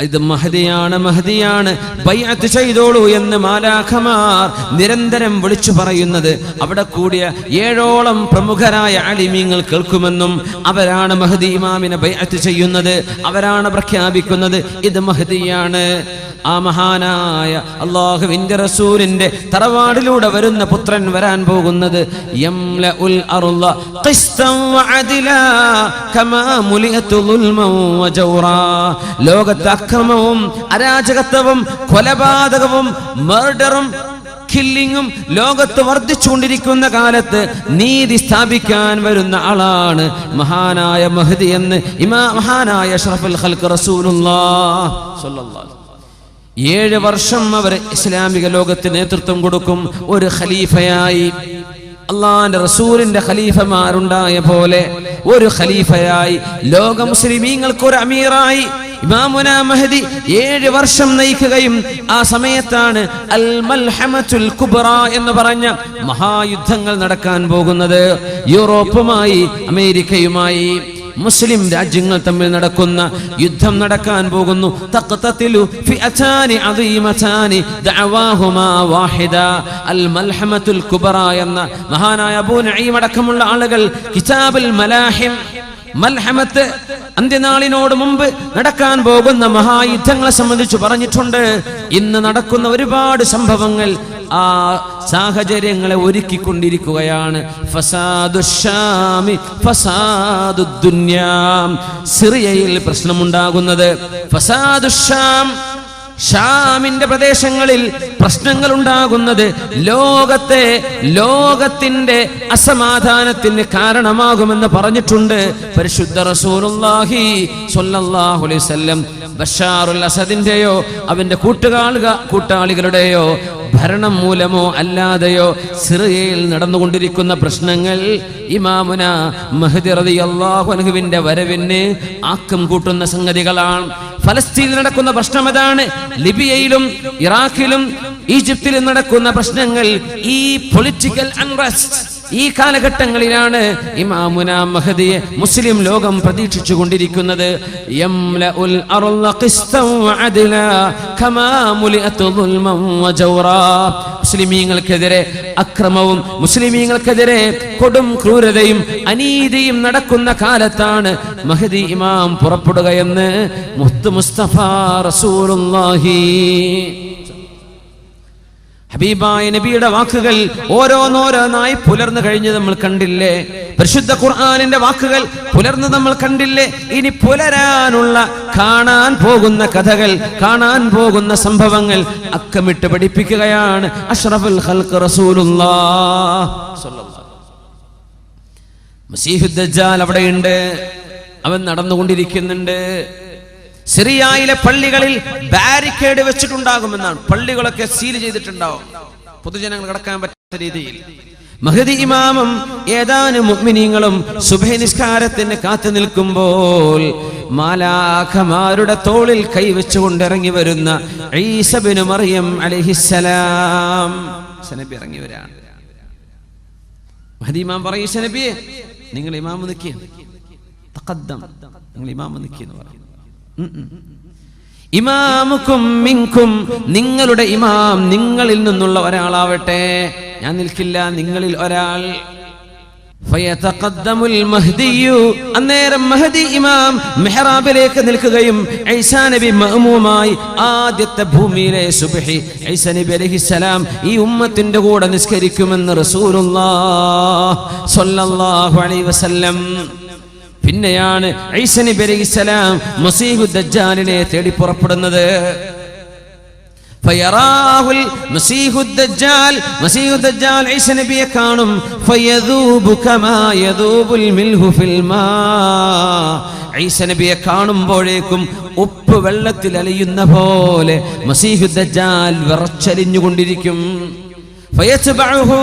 ഇത് മഹദിയാണ്, മഹദിയാണ്, ബൈഅത്ത് ചെയ്തോളൂ എന്ന് മാലാഖമാർ നിരന്തരം വിളിച്ചു പറയുന്നത് അവിടെ കൂടിയ 7ഓളം പ്രമുഖരായ ആലിമീങ്ങൾ കേൾക്കുമെന്നും അവരാണ് മഹദി ഇമാമിനെ ബൈഅത്ത് ചെയ്യുന്നത്, അവരാണ് പ്രഖ്യാപിക്കുന്നത് ഇത് മഹദിയാണ്. ആ മഹാനായ അല്ലാഹുവിന്റെ റസൂലിന്റെ തറവാടിലൂടെ വരുന്ന പുത്രൻ വരാൻ പോകുന്നത് യംലഉൽ അർള ഖിസ്തൻ വഅദിലാ കമാ മുലിഅതു ദുൽമൻ വജൗറാ. ലോകത്തെ അക്രമവും അരാജകത്വവും കൊലപാതകവും മർഡറും കില്ലിങ്ങും ലോകത്ത് വർദ്ധിച്ചുകൊണ്ടിരിക്കുന്ന കാലത്ത് നീതി സ്ഥാപിക്കാൻ വരുന്ന ആളാണ് മഹാനായ മഹ്ദി എന്ന് മഹാനായ അഷ്റഫുൽ ഖൽഖ് റസൂലുള്ളാഹി സ്വല്ലല്ലാഹു അലൈഹി. 7 വർഷം അവർ ഇസ്ലാമിക ലോകത്ത് നേതൃത്വം കൊടുക്കും. ഒരു ഖലീഫയായി, അള്ളാന്റെ റസൂലിന്റെ ഖലീഫമാരുണ്ടായ പോലെ ഒരു ഖലീഫയായി, ലോക മുസ്ലിമീങ്ങൾക്ക് ഒരു അമീറായി ഇമാമുന മഹദി 7 വർഷം നയിക്കുകയും ആ സമയത്താണ് അൽ മൽഹമത്തുൽ കുബ്ര എന്ന് പറഞ്ഞ മഹായുദ്ധങ്ങൾ നടക്കാൻ പോകുന്നത്. യൂറോപ്പുമായി അമേരിക്കയുമായി മുസ്ലിം രാജ്യങ്ങൾ തമ്മിൽ നടക്കുന്ന യുദ്ധം നടക്കാൻ പോകുന്നു. തഖ്തതിലു ഫിഅതാനി അദീമതാനി ദഅവാഹുമാ വാഹിദ. അൽ മൽഹമത്തുൽ കുബ്ര എന്ന മഹാനായ അബൂ നഈം അടക്കമുള്ള ആളുകൾ കിതാബുൽ മലാഹിം, മൽഹമത്ത് അന്ത്യനാളിനോട് മുമ്പ് നടക്കാൻ പോകുന്ന മഹായുദ്ധങ്ങളെ സംബന്ധിച്ച് പറഞ്ഞിട്ടുണ്ട്. ഇന്ന് നടക്കുന്ന ഒരുപാട് സംഭവങ്ങൾ ആ സാഹചര്യങ്ങളെ ഒരുക്കിക്കൊണ്ടിരിക്കുകയാണ്. ഫസാദുശ്ശാമി ഫസാദുദ്ദുന്യാ. സിറിയയിൽ പ്രശ്നമുണ്ടാകുന്നത് ഫസാദുശ്ശാം, ഷാമിന്റെ പ്രദേശങ്ങളിൽ പ്രശ്നങ്ങൾ ഉണ്ടാകുന്നത് ലോകത്തിന്റെ അസമാധാനത്തിന് കാരണമാകുമെന്ന് പറഞ്ഞിട്ടുണ്ട് പരിശുദ്ധ റസൂലുള്ളാഹി സ്വല്ലല്ലാഹു അലൈഹി വസല്ലം. ബഷാറുൽ അസദിന്റെയോ അവന്റെ കൂട്ടാളികളുടെയോ ഭരണം മൂലമോ അല്ലാതെയോ സിറിയയിൽ നടന്നുകൊണ്ടിരിക്കുന്ന പ്രശ്നങ്ങൾ ഇമാമുന മഹ്ദി റളിയല്ലാഹു അൻഹുവിന്റെ വരവിന് ആക്കം കൂട്ടുന്ന സംഗതികളാണ്. ഫലസ്തീനിൽ നടക്കുന്ന പ്രശ്നം അതാണ്. ലിബിയയിലും ഇറാഖിലും ഈജിപ്തിലും നടക്കുന്ന പ്രശ്നങ്ങൾ, ഈ പൊളിറ്റിക്കൽ അൺറസ്റ്റ്, ഈ കാലഘട്ടങ്ങളിലാണ് ഇമാമുന മഹദിയെ മുസ്ലിം ലോകം പ്രതീക്ഷിച്ചു കൊണ്ടിരിക്കുന്നത്. യംലഉൽ അർള ഖിസ്തൻ വഅദ്ലാ കമാ മുലിഅതു ദുൽമൻ വജൗറാ. മുസ്ലിമീങ്ങൾക്കെതിരെ അക്രമവും മുസ്ലിമീങ്ങൾക്കെതിരെ കൊടും ക്രൂരതയും അനീതിയും നടക്കുന്ന കാലത്താണ് മഹദി ഇമാം പുറപ്പെടുകയെന്ന് മുഹമ്മദ് മുസ്തഫ റസൂലുള്ളാഹി. ഹബീബായ നബിയുടെ വാക്കുകൾ ഓരോന്നോരോന്നായി പുലർന്നു കഴിഞ്ഞ് നമ്മൾ കണ്ടില്ലേ? പരിശുദ്ധ ഖുർആനിന്റെ വാക്കുകൾ പുലർന്ന് നമ്മൾ കണ്ടില്ലേ? ഇനി പുലരാനുള്ള, കാണാൻ പോകുന്ന കഥകൾ, കാണാൻ പോകുന്ന സംഭവങ്ങൾ അക്കമിട്ട് പഠിപ്പിക്കുകയാണ് അഷ്റഫുൽ ഖൽഖ് റസൂലുള്ളാഹി സ്വല്ലല്ലാഹു അലൈഹി വസല്ലം. മസീഹുദ് ദജ്ജാൽ അവിടെയുണ്ട്, അവൻ നടന്നുകൊണ്ടിരിക്കുന്നുണ്ട്. സിറിയയിലെ പള്ളികളിൽ ബാരിക്കേഡ് വെച്ചിട്ടുണ്ടാകുമെന്നാണ്. പള്ളികളൊക്കെ സീൽ ചെയ്തിട്ടുണ്ടാവും, പൊതുജനങ്ങൾ കടക്കാൻ പറ്റുന്ന രീതിയിൽ. മഹദി ഇമാമും ഏതാനും മുഅ്മിനീങ്ങളും സുബ്ഹി നിസ്കാരത്തിന് കാത്തു നിൽക്കുമ്പോൾ മാലാഖമാരുടെ തോളിൽ കൈവച്ചുകൊണ്ട് ഇറങ്ങി വരുന്ന ഈസ ഇബ്നു മറിയം അലൈഹിസ്സലാം നബി ഇറങ്ങി വരാണ്. മഹദി ഇമാം പറയും, ഈസ നബിയെ നിങ്ങൾ ഇമാമ് നിൽക്കുക, തഖദ്ദം, നിങ്ങൾ ഇമാമ് നിൽക്കുന്നു പറയും. ഇമാമുക്കും മിൻകും, നിങ്ങളുടെ ഇമാം നിങ്ങളിൽ നിന്നുള്ള ഒരാളാവട്ടെ, ഞാൻ നിൽക്കില്ല, നിങ്ങളിൽ ഒരാൾ. ഫയതഖദ്ദമുൽ മഹ്ദിയു, അന്നേരം മഹദി ഇമാം മിഹ്റാബിലേക്ക് നിൽക്കുകയും ഈസാ നബി മഅ്മൂമായി ആദ്യത്തെ ഭൂമിയിലെ സുബ്ഹി ഈസാ നബി അലൈഹിസ്സലാം ഈ ഉമ്മത്തിന്റെ കൂടെ നിസ്കരിക്കുമെന്ന് റസൂലുള്ളാഹി സ്വല്ലല്ലാഹു അലൈഹി വസല്ലം. പിന്നെയാണ് ഈസാ നബി അലൈഹിസ്സലാം മസീഹുദ് ദജ്ജാലിനെ തേടി പുറപ്പെടുന്നത്. ഫയറാഹുൽ മസീഹുദ് ദജ്ജാൽ, മസീഹുദ് ദജ്ജാൽ ഈസാ നബിയെ കാണും. ഫയദൂബു കമാ യദൂബുൽ മിൽഹു ഫിൽ മാ, ഈസാ നബിയെ കാണുമ്പോഴേക്കും ഉപ്പ് വെള്ളത്തിൽ അലിയുന്ന പോലെ മസീഹുദ് ദജ്ജാൽ വിറച്ചലിഞ്ഞുകൊണ്ടിരിക്കും. ഫയത്ബഉഹു,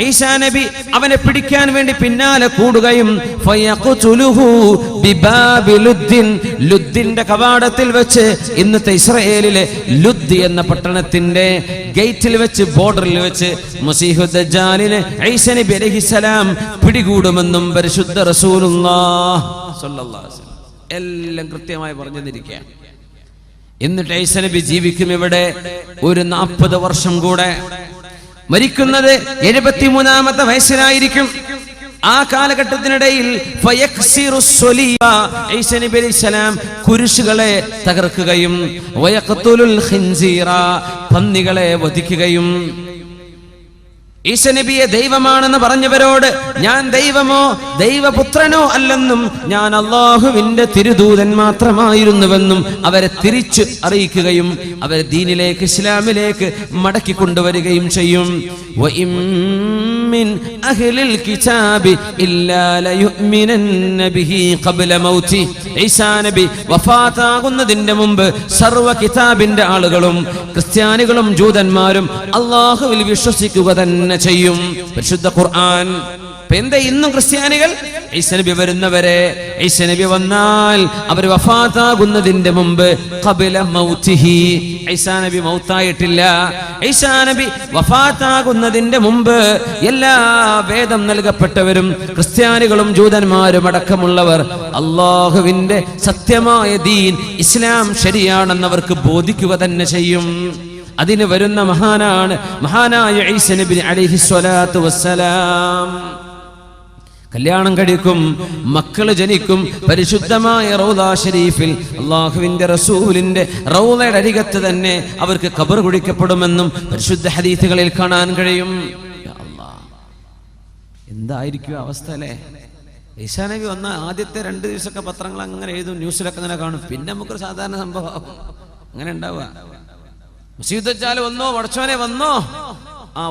ഈസാ നബി അവനെ പിടിക്കാൻ വേണ്ടി പിന്നാലെ കൂടുകയും ഫയഖ്തുലുഹു ബിബാബി ലുദ്ദിന്റെ കവാടത്തിൽ വെച്ച്, ഇന്നത്തെ ഇസ്രായേലിലെ ലുദ് എന്ന പട്ടണത്തിന്റെ ഗേറ്റിൽ വെച്ച്, ബോർഡറിൽ വെച്ച് മസീഹു ദജ്ജാലിനെ ഈസാ നബി അലൈഹിസ്സലാം പിടികൂടുമെന്നും പരിശുദ്ധ റസൂലുള്ളാഹി സ്വല്ലല്ലാഹു അലൈഹി വസല്ലം എല്ലാം കൃത്യമായി പറഞ്ഞു തന്നിരിക്കുകയാണ്. എന്നിട്ട് ഈസാ നബി ജീവിക്കും ഇവിടെ ഒരു 40 വർഷം കൂടെ. മരിക്കുന്നത് 73-ാമത്തെ വയസ്സിലായിരിക്കും. ആ കാലഘട്ടത്തിനിടയിൽ ഈസാ നബി അലൈഹിസ്സലാം കുരിശുകളെ തകർക്കുകയും വയഖ്തുലുൽ ഖിൻസീറ പന്നികളെ വധിക്കുകയും, ഈസാ നബിയെ ദൈവമാണെന്ന് പറഞ്ഞവരോട് ഞാൻ ദൈവമോ ദൈവപുത്രനോ അല്ലെന്നും ഞാൻ അല്ലാഹുവിന്റെ തിരുദൂതൻ മാത്രമായിരുന്നുവെന്നും അവരെ തിരിച്ചു അറിയിക്കുകയും അവരെ ദീനിലേക്ക്, ഇസ്ലാമിലേക്ക് മടക്കി കൊണ്ടുവരികയും ചെയ്യും. ഈസാ നബി വഫാത്താകുന്നതിന്റെ മുമ്പ് സർവ്വ കിതാബിന്റെ ആളുകളും ക്രിസ്ത്യാനികളും ജൂതന്മാരും അല്ലാഹുവിൽ വിശ്വസിക്കുക തന്നെ ചെയ്യും. പരിശുദ്ധ ഖുർആൻ. എന്താ ഇന്നും ക്രിസ്ത്യാനികൾ ഈസാ നബി വരുന്നവരെ, ഈസാ നബി വന്നാൽ അവർ വഫാത്താകുന്നതിന്റെ മുമ്പ് ഖബല മൗതിഹി, ഈസാ നബി മൗത്തായിട്ടില്ല. ഈസാ നബി വഫാത്താകുന്നതിന്റെ മുമ്പ് എല്ലാ വേദം നൽകപ്പെട്ടവരും ക്രിസ്ത്യാനികളും ജൂതന്മാരും അടക്കമുള്ളവർ അല്ലാഹുവിന്റെ സത്യമായ ദീൻ ഇസ്ലാം ശരിയാണെന്നവർക്ക് ബോധിക്കുക തന്നെ ചെയ്യും. അതിന് വരുന്ന മഹാനായ ഈസാ നബി അലൈഹിസ്സലാത്തു വസ്സലാം. കല്യാണം കഴിക്കും, മക്കള് ജനിക്കും. പരിശുദ്ധമായ റൗള ഷരീഫിൽ അല്ലാഹുവിന്റെ റസൂലിന്റെ റൗളയുടെ അരികത്ത് തന്നെ അവർക്ക് ഖബർ കുഴിക്കപ്പെടുമെന്നും പരിശുദ്ധ ഹദീസുകളിൽ കാണാൻ കഴിയും. യാ അല്ലാഹ്, എന്തായിരിക്കും അവസ്ഥ അല്ലേ? ഈസാ നബി വന്ന ആദ്യത്തെ 2 ദിവസമൊക്കെ പത്രങ്ങൾ അങ്ങനെ എഴുതും, ന്യൂസിലൊക്കെ അങ്ങനെ കാണും. പിന്നെ നമുക്കൊരു സാധാരണ സംഭവം അങ്ങനെ ഉണ്ടാവുക. മസീഹ് ദജ്ജാൽ വന്നോ, പടച്ചോനെ വന്നോ,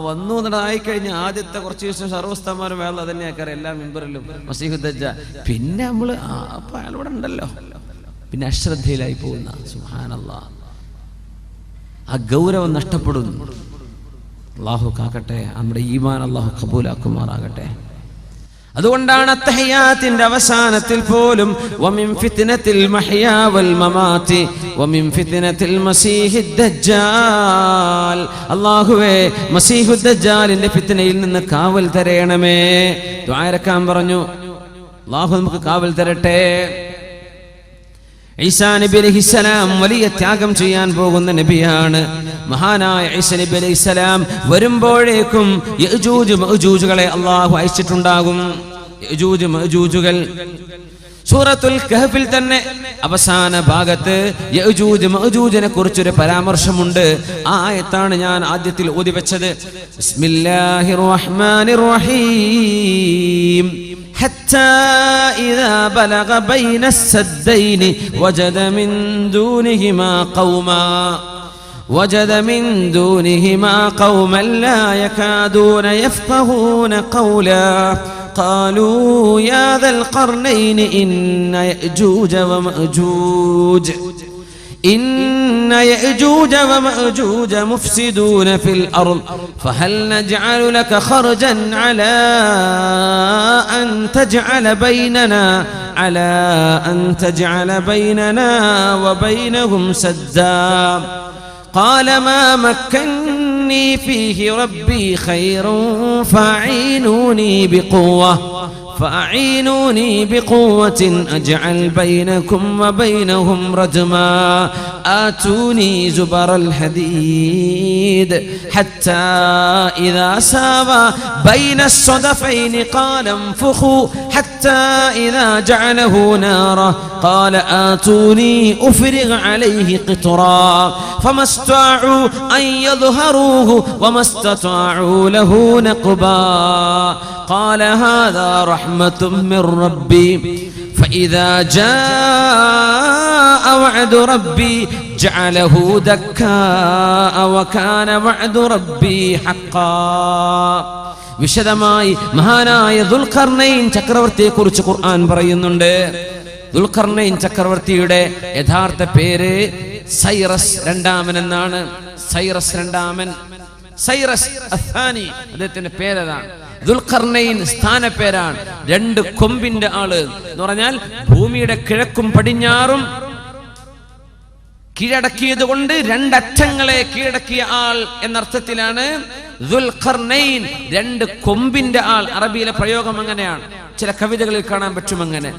വന്നു എന്നതായിക്കഴിഞ്ഞ് ആദ്യത്തെ കുറച്ച് ദിവസം സർവ്വസ്ഥമാരും വേള തന്നെ ആക്കാറ് എല്ലാ മെമ്പറിലും മസീഹ് ദജ്ജാൽ. പിന്നെ നമ്മള് അപ്പൊ അയാൾ ഇവിടെ ഉണ്ടല്ലോ, പിന്നെ അശ്രദ്ധയിലായി പോകുന്ന. സുബ്ഹാനല്ലാഹ്, ആ ഗൗരവം നഷ്ടപ്പെടുന്നു. അല്ലാഹു കാക്കട്ടെ, നമ്മുടെ ഈമാൻ അല്ലാഹു ഖബൂലാക്കുമാറാകട്ടെ. അതുകൊണ്ടാണ് അത്തഹിയാത്തിന്റെ അവസാനത്തിൽ പോലും വമിൻ ഫിത്നത്തിൽ മഹ്യാ വൽ മമാതി വമിൻ ഫിത്നത്തിൽ മസീഹിദ് ദജ്ജാൽ, അല്ലാഹുവേ മസീഹുദ് ദജ്ജാലിന്റെ ഫിത്നയിൽ നിന്ന് കാവൽ തരയണമേ. ദുആ ഇറക്കാൻ പറഞ്ഞു. അല്ലാഹു നമുക്ക് കാവൽ തരട്ടെ. ഈസാ നബി അലൈഹിസ്സലാം വലിയ ത്യാഗം ചെയ്യാൻ പോകുന്ന നബിയാണ്. മഹാനായ ഈസാ നബി അലൈഹിസ്സലാം വരുമ്പോഴേക്കും യഅജൂജ് മഅജൂജുകളെ അല്ലാഹു അയച്ചിട്ടുണ്ടാകും. യഅജൂജ് മഅജൂജുകൾ സൂറത്തുൽ കഹ്ഫിൽ തന്നെ അവസാന ഭാഗത്ത് യഅജൂജ് മഅജൂജിനെ കുറിച്ചൊരു പരാമർശമുണ്ട്. ആ ആയത്താണ് ഞാൻ ആദ്യത്തിൽ ഓതി വെച്ചത്. ബിസ്മില്ലാഹിർ റഹ്മാനിർ റഹീം. حتى إذا بلغ بين السدين وجد من دونهما قوما لا يكادون يفقهون قولا قالوا يا ذا القرنين إن يأجوج ومأجوج مفسدون في الأرض فهل نجعل لك خرجا على أن تجعل بيننا وبينهم سدا قال ما مكني فيه ربي خير فأعينوني بقوة أجعل بينكم وبينهم ردما آتوني زبر الحديد حتى إذا ساوى بين الصدفين قال انفخوا حتى إذا جعله نارا قال آتوني أفرغ عليه قطرا فما استطاعوا أن يظهروه وما استطاعوا له نقبا قال هذا رحمة من ربي فإذا جاء وعد ربي جعله دكاء وكان وعد ربي حقا. വിശദമായി മഹാനായ ദുൽഖർനൈൻ ചക്രവർത്തിയെ കുറിച്ച് ഖുർആൻ പറയുന്നുണ്ട്. ദുൽഖർനൈൻ ചക്രവർത്തിയുടെ യഥാർത്ഥ പേര് സൈറസ് രണ്ടാമൻ എന്നാണ്. സൈറസ് രണ്ടാമൻ സൈറസ് അസ്സാനി, അദ്ദേഹത്തിന്റെ പേരതാണ്. ദുൽഖർനൈൻ സ്ഥാനപ്പേരാണ്. 2 കൊമ്പിന്റെ ആള് എന്ന് പറഞ്ഞാൽ ഭൂമിയുടെ കിഴക്കും പടിഞ്ഞാറും കീഴടക്കിയത് കൊണ്ട് 2 അറ്റങ്ങളെ കീഴടക്കിയ ആൾ എന്നർത്ഥത്തിലാണ് ദുൽഖർനൈൻ, 2 കൊമ്പിന്റെ ആൾ. അറബിയിലെ പ്രയോഗം അങ്ങനെയാണ്, ചില കവിതകളിൽ കാണാൻ പറ്റും അങ്ങനെ.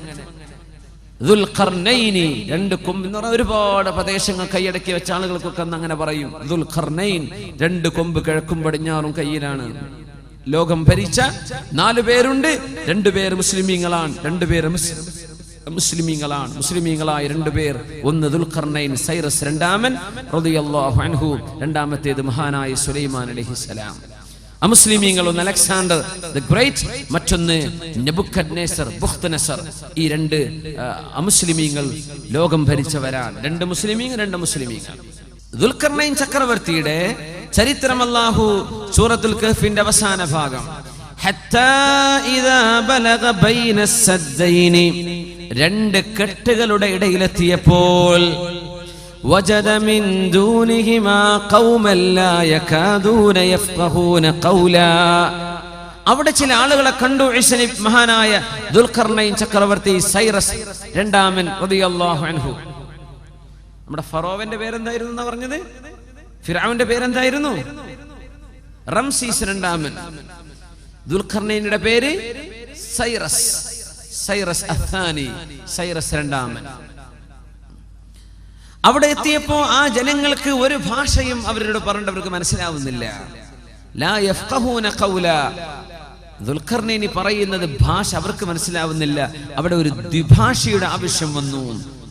ദുൽഖർനൈനി, 2 കൊമ്പ് എന്ന് പറഞ്ഞാൽ ഒരുപാട് പ്രദേശങ്ങൾ കൈയടക്കി വെച്ച ആളുകൾക്കൊക്കെ അങ്ങനെ പറയും. ദുൽഖർനൈൻ, 2 കൊമ്പ് കിഴക്കും പടിഞ്ഞാറും കയ്യിലാണ്. ലോകം ഭരിച്ച 4 പേരുണ്ട്. 2 പേര് മുസ്ലിമീങ്ങളാണ്, 2 പേര് മുസ്ലിമീങ്ങളാണ്. മുസ്ലിമീങ്ങളായ 2 പേർ, ഒന്ന് ദുൽഖർനൈൻ സൈറസ് രണ്ടാമൻ റളിയല്ലാഹു അൻഹു, രണ്ടാമത്തേത് മഹാനായ സുലൈമാൻ അലൈഹിസ്സലാം. അമുസ്ലിമീങ്ങൾ ഒന്ന് അലക്സാണ്ടർ ദി ഗ്രേറ്റ്, മറ്റൊന്ന് നെബുക്കദ്നേസർ ബുഖ്തനസർ. ഈ 2 അമുസ്ലിമീങ്ങൾ ലോകം ഭരിച്ചവരാണ്. 2 മുസ്ലിമീങ്ങൾ. ദുൽഖർനൈൻ ചക്രവർത്തിയുടെ ചരിത്രം അല്ലാഹു സൂറത്തുൽ കഹ്ഫിന്റെ അവസാന ഭാഗം, ഹത്താ ഇദാ ബലഗ ബൈന സദ്ദൈനി, 2 കെട്ടുകളുടെ ഇടയിലെത്തിയപ്പോൾ, വജദ മിൻ ദൂനിഹിമാ ഖൗമൻ ലാ യകാദൂന യഫ്ഖഹൂന ഖൗലാ, അവിടെ ചില ആളുകളെ കണ്ടു. മഹാനായ ദുൽഖർനൈൻ ചക്രവർത്തി സൈറസ് രണ്ടാമൻ റളിയല്ലാഹു അൻഹു. നമ്മുടെ ഫറോവന്റെ പേരെന്തായിരുന്നു എന്നാ പറഞ്ഞത്? ഫിർഔന്റെ പേരെന്തായിരുന്നു? റംസീസ് രണ്ടാമൻ. ദുൽഖർനൈനിന്റെ പേര് സൈറസ് അത്ഥാനി, സൈറസ് രണ്ടാമൻ. അവിടെ എത്തിയപ്പോ ആ ജനങ്ങൾക്ക് ഒരു ഭാഷയും അവരോട് പറഞ്ഞവർക്ക് മനസ്സിലാവുന്നില്ല. ലാ യഫ്ഖഹൂന ഖൗല, ദുൽഖർനൈനി പറയുന്നത് ഭാഷ അവർക്ക് മനസ്സിലാവുന്നില്ല. അവിടെ ഒരു ദ്വിഭാഷയുടെ ആവശ്യം വന്നു.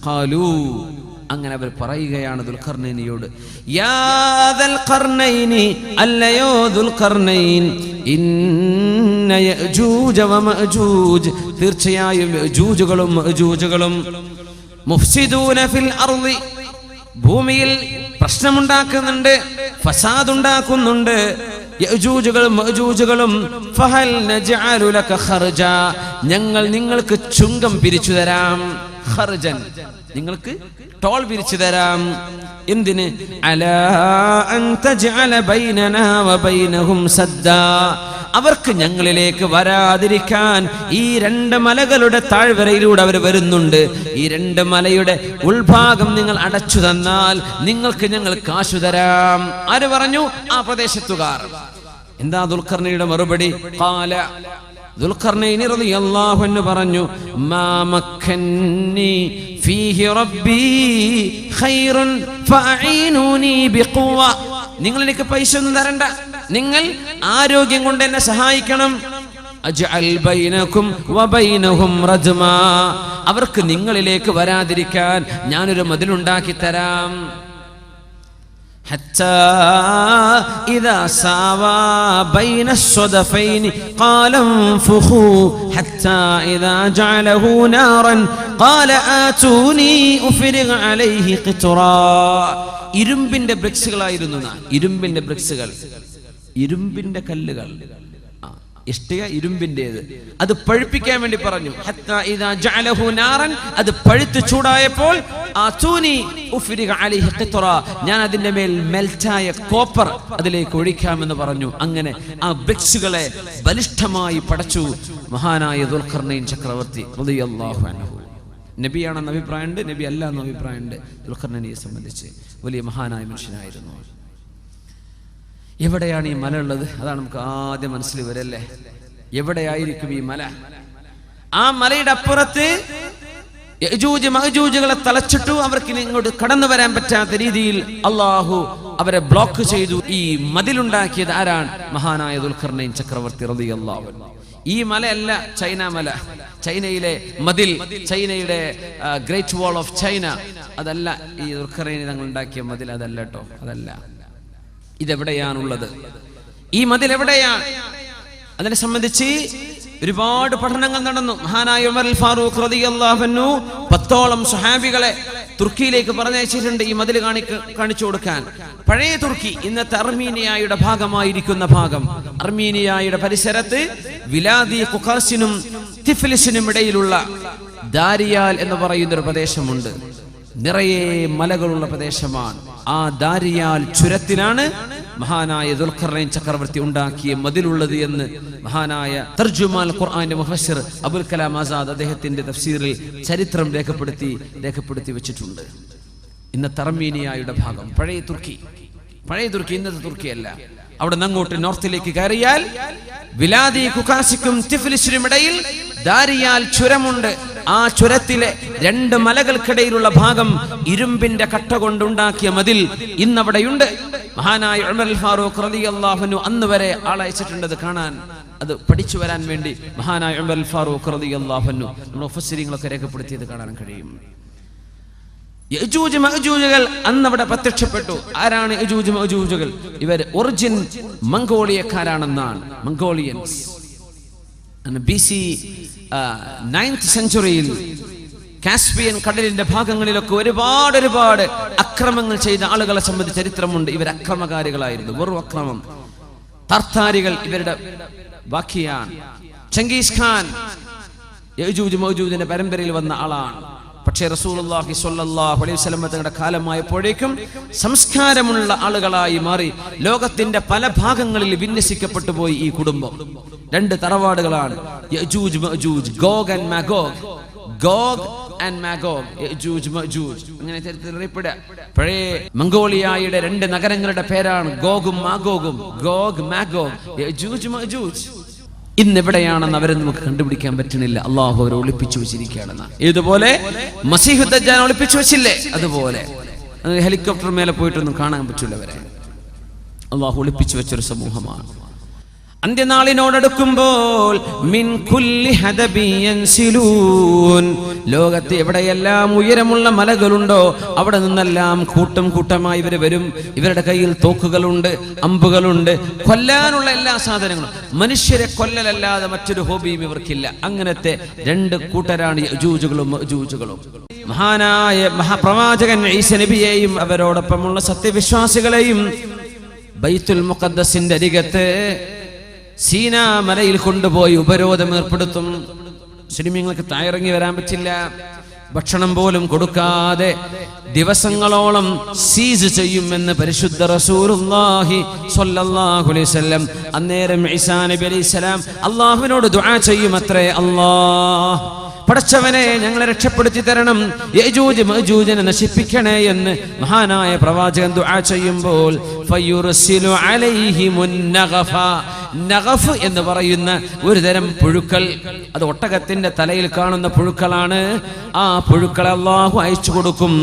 ഖാലൂ, അങ്ങനെ അവർ പറയുകയാണ് ദുൽഖർനൈനിയോട്, യാ ദുൽഖർനൈനി, അല്ലയോ ദുൽഖർനൈൻ, ഇന്ന യഅജൂജ വമഅജൂജ്, തീർച്ചയായും യഅജൂജുകളും മഅജൂജുകളും മുഫ്സിദൂന ഫിൽ അർളി, ഭൂമിയിൽ പ്രശ്നമുണ്ടാക്കുന്നുണ്ട്, ഫസാദ് ഉണ്ടാക്കുന്നുണ്ട്. യഅജൂജുകളും മഅജൂജുകളും ഫഹൽ നജഅലു ലക ഖർജ, ഞങ്ങൾ നിങ്ങൾക്ക് ചുങ്കം പിരിച്ചു തരാം. ഖർജൻ, നിങ്ങൾക്ക് ടോൾ പിരിച്ചു തരാം. എന്തിന്? അലാ അൻ തജ്അല ബൈനനാ വബൈനഹും സദ്ദാ, അവർക്ക് ഞങ്ങളിലേക്ക് വരാതിരിക്കാൻ ഈ 2 മലകളുടെ താഴ്വരയിലൂടെ അവർ വരുന്നുണ്ട്. ഈ 2 മലയുടെ ഉൾഭാഗം നിങ്ങൾ അടച്ചു തന്നാൽ നിങ്ങൾക്ക് ഞങ്ങൾ കാശു തരാം. ആര് പറഞ്ഞു? ആ പ്രദേശത്തുകാർ. എന്താ ദുൽഖർനൈനിയുടെ മറുപടി? ഖാല, ദുൽഖർനൈൻ റളിയല്ലാഹു അൻഹു പറഞ്ഞു, മാ മക്കന്നി ഫീഹി റബ്ബി ഖൈറുൻ ഫഅഈനൂനി ബിഖുവ, നിങ്ങൾ എനിക്ക് പൈസ ഒന്നും തരണ്ട, നിങ്ങൾ ആരോഗ്യം കൊണ്ട് എന്നെ സഹായിക്കണം. അജ്അൽ ബൈനകും വബൈനഹും റജ്മാ, അവർക്ക് നിങ്ങളിലേക്ക് വരാതിരിക്കാൻ ഞാനൊരു മതിലുണ്ടാക്കി തരാം. حتى إذا ساوى بين الصدفين قال انفخوا حتى إذا جعله نارا قال آتوني أفرغ عليه قطرا. ഇരുമ്പിന്റെ ബ്രിക്സുകളായിരുന്നു, ഇരുമ്പിന്റെ ബ്രിക്സുകൾ, ഇരുമ്പിന്റെ കല്ലുകൾ, ഇഷ്ടിക ഇരുമ്പിന്റേത്. അത് പഴുപ്പിക്കാൻ വേണ്ടി പറഞ്ഞു. ഹത്താ ഇദാ ജഅലഹു നാറൻ, അത് പഴുത്ത് ചൂടായപ്പോൾ ആതൂനി ഉഫ്രിഗ അലൈഹി ഖിത്റ, ഞാൻ അതിന്റെ മേൽ മെൽറ്റായ കോപ്പർ അതിലേക്ക് ഒഴിക്കാമെന്ന് പറഞ്ഞു. അങ്ങനെ ആ ബ്രിക്സുകളെ ബലിഷ്ഠമായി പടച്ചു മഹാനായ ദുൽഖർനൈൻ ചക്രവർത്തി റളിയല്ലാഹു അൻഹു. നബിയാണെന്ന് അഭിപ്രായമുണ്ട്, നബി അല്ല എന്ന അഭിപ്രായമുണ്ട്. ദുൽഖർനൈനിയെ സംബന്ധിച്ച് വലിയ മഹാനായ മനുഷ്യനായിരുന്നു. എവിടെയാണ് ഈ മല ഉള്ളത്? അതാണ് നമുക്ക് ആദ്യം മനസ്സിൽ വരല്ലേ. എവിടെയായിരിക്കും ഈ മല? ആ മലയുടെ അപ്പുറത്ത് യഅജൂജ് മഅജൂജുകളെ തളച്ചിട്ടു. അവർക്ക് ഇങ്ങോട്ട് കടന്നു വരാൻ പറ്റാത്ത രീതിയിൽ അള്ളാഹു അവരെ ബ്ലോക്ക് ചെയ്തു. ഈ മതിലുണ്ടാക്കിയത് ആരാണ്? മഹാനായ ദുൽഖർനൈൻ ചക്രവർത്തി റളിയല്ലാഹു അൻഹു. ഈ മലയല്ല ചൈന മല, ചൈനയിലെ മതിൽ, ചൈനയുടെ ഗ്രേറ്റ് വാൾ ഓഫ് ചൈന, അതല്ല ഈ ദുൽഖർനൈൻ തങ്ങൾ ഉണ്ടാക്കിയ മതിൽ, അതല്ല കേട്ടോ, അതല്ല. ഇതെവിടെയാണുള്ളത്? ഈ മതിൽ എവിടെയാണ്? അതിനെ സംബന്ധിച്ച് ഒരുപാട് പഠനങ്ങൾ നടന്നു. മഹാനായ ഉമർ അൽ ഫാറൂഖ് റളിയല്ലാഹു അൻഹു 10ഓളം സ്വഹാബികളെ തുർക്കിയിലേക്ക് പറഞ്ഞയച്ചിട്ടുണ്ട് ഈ മതിൽ കാണിച്ചു കൊടുക്കാൻ. പഴയ തുർക്കി, ഇന്നത്തെ അർമീനിയയുടെ ഭാഗമായിരിക്കുന്ന ഭാഗം, അർമീനിയയുടെ പരിസരത്ത് വിലാദി ഖുഖാസിനും തിഫ്ലിസിനും ഇടയിലുള്ള ദാരിയാൽ എന്ന് പറയുന്ന ഒരു പ്രദേശമുണ്ട്. നിറയെ മലകളുള്ള പ്രദേശമാണ്. ആ ദാരിയാൽ ചുരത്തിലാണ് മഹാനായ ദുൽഖർനൈൻ ചക്രവർത്തി ഉണ്ടാക്കിയ മതിലുള്ളത് എന്ന് മഹാനായ തർജുമാൽ ഖുർആന്റെ മുഫസ്സിർ അബുൽ കലാം ആസാദ് അദ്ദേഹത്തിന്റെ തഫ്സീറിൽ ചരിത്രം രേഖപ്പെടുത്തി വെച്ചിട്ടുണ്ട്. ഇന്നത്തെ അർമീനിയയുടെ ഭാഗം പഴയ തുർക്കി, ഇന്നത്തെ തുർക്കിയല്ല. അവിടെ നിന്ന് അങ്ങോട്ട് നോർത്തിലേക്ക് കയറിയാൽ വിലാദി കുകാസിക്കും തിഫ്ലിസിനും ഇടയിൽ ദാരിയാൽ ചുരമുണ്ട്. ആ ചുരത്തിലെ 2 മലകൾക്കിടയിലുള്ള ഭാഗം ഇരുമ്പിന്റെ കട്ട കൊണ്ടുണ്ടാക്കിയ മതിൽ ഇന്നവിടെയുണ്ട്. മഹാനായ ഉമർ അൽ ഫാറൂഖ് റളിയല്ലാഹു അൻഹു അന്ന് വരെ ആളയച്ചിട്ടുണ്ട് അത് കാണാൻ, അത് പഠിച്ചു വരാൻ വേണ്ടി. മഹാനായ ഉമർ അൽ ഫാറൂഖ് റളിയല്ലാഹു അൻഹു നമ്മുടെ മുഫസ്സിരീങ്ങളൊക്കെ രേഖപ്പെടുത്തിയത് കാണാൻ കഴിയും. യജൂജ് മഅജൂജുകൾ അന്നവിടെ പ്രത്യക്ഷപ്പെട്ടു. ആരാണ് യജൂജ് മഅജൂജുകൾ? ഇവർ ഒറിജിൻ മംഗോളിയക്കാരാണെന്നാണ്. മംഗോളിയൻസ് BC 9th സെഞ്ചുറിയിൽ കാസ്പിയൻ കടലിന്റെ ഭാഗങ്ങളിലൊക്കെ ഒരുപാട് അക്രമങ്ങൾ ചെയ്ത ആളുകളെ സംബന്ധിച്ച് ചരിത്രമുണ്ട്. ഇവർ അക്രമകാരികളായിരുന്നു, വെറും അക്രമം. തർത്താരികൾ ഇവരുടെ ബാക്കിയാണ്. ചെങ്കീസ് ഖാൻ യജൂജ് മഅജൂജിന്റെ പരമ്പരയിൽ വന്ന ആളാണ്. പക്ഷേ റസൂലുള്ളാഹി സ്വല്ലല്ലാഹു അലൈഹി വസല്ലം തങ്ങളുടെ കാലമായപ്പോഴേക്കും സംസ്കാരമുള്ള ആളുകളായി മാറി ലോകത്തിന്റെ പല ഭാഗങ്ങളിൽ വിന്യസിക്കപ്പെട്ടു പോയി ഈ കുടുംബം. 2 തറവാടുകളാണ് യജൂജ് മഅജൂജ്, ഗോഗ് ആൻഡ് മാഗോഗ്. യജൂജ് മഅജൂജ് അങ്ങനെ ചരിത്രത്തിൽ അറിയപ്പെടുക. പഴയ മംഗോളിയയുടെ 2 നഗരങ്ങളുടെ പേരാണ് ഗോഗും മാഗോഗും. യജൂജ് മഅജൂജ് ഇന്നെവിടെയാണെന്ന് അവരെ നമുക്ക് കണ്ടുപിടിക്കാൻ പറ്റുന്നില്ല. അള്ളാഹു അവരെ ഒളിപ്പിച്ചു വെച്ചിരിക്കുകയാണെന്ന്. ഇതുപോലെ മസീഹു ദജ്ജാൽ ഒളിപ്പിച്ചു വെച്ചില്ലേ, അതുപോലെ ഹെലികോപ്റ്റർ മേലെ പോയിട്ടൊന്നും കാണാൻ പറ്റൂല. അവരെ അള്ളാഹു ഒളിപ്പിച്ചു വെച്ചൊരു സമൂഹമാണ്. അന്ത്യനാളിനോടടുക്കുമ്പോൾ മിൻ കുല്ലി ഹദബി യൻസിലൂൻ, ലോകത്ത് എവിടെയെല്ലാം ഉയരമുള്ള മലകളുണ്ടോ അവിടെ നിന്നെല്ലാം കൂട്ടമായി ഇവർ വരും. ഇവരുടെ കയ്യിൽ തോക്കുകളുണ്ട്, അമ്പുകളുണ്ട്, കൊല്ലാനുള്ള എല്ലാ സാധനങ്ങളും. മനുഷ്യരെ കൊല്ലലല്ലാതെ മറ്റൊരു ഹോബിയും ഇവർക്കില്ല. അങ്ങനത്തെ 2 കൂട്ടരാണ് യജൂജുകളും മഅജൂജുകളും. മഹാനായ മഹാപ്രവാചകൻ ഈസ നബിയെയും അവരോടൊപ്പമുള്ള സത്യവിശ്വാസികളെയും ബൈത്തുൽ മുഖദ്ദസിന്റെ അരികത്ത് സീനാ മലയിൽ കൊണ്ടുപോയി ഉപരോധം ഏർപ്പെടുത്തും. മുസ്ലിമീങ്ങൾക്ക് താഴെയിറങ്ങി വരാൻ പറ്റില്ല. ഭക്ഷണം പോലും കൊടുക്കാതെ ദിവസങ്ങളോളം സീസ് ചെയ്യുമെന്ന് പരിശുദ്ധ റസൂലുള്ളാഹി സ്വല്ലല്ലാഹു അലൈഹി വസല്ലം. അന്നേരം ഈസാ നബി അലൈഹിസ്സലാം അല്ലാഹുവിനോട് ദുആ ചെയ്യുമത്രേ, അല്ലാഹ് പടച്ചവനെ ഞങ്ങളെ രക്ഷപ്പെടുത്തി തരണം, യജൂജ് മഅജൂജിനെ നശിപ്പിക്കണേ എന്ന് മഹാനായ പ്രവാചകൻ ദുആ ചെയ്യുമ്പോൾ ഫയുർസിലു അലൈഹിമുൻ നഗഫ, നഗഫ് എന്ന് പറയുന്ന ഒരു തരം പുഴുക്കൾ, അത് ഒട്ടകത്തിന്റെ തലയിൽ കാണുന്ന പുഴുക്കളാണ്. ആ പുഴുക്കളെ അല്ലാഹു അയച്ചു കൊടുക്കും.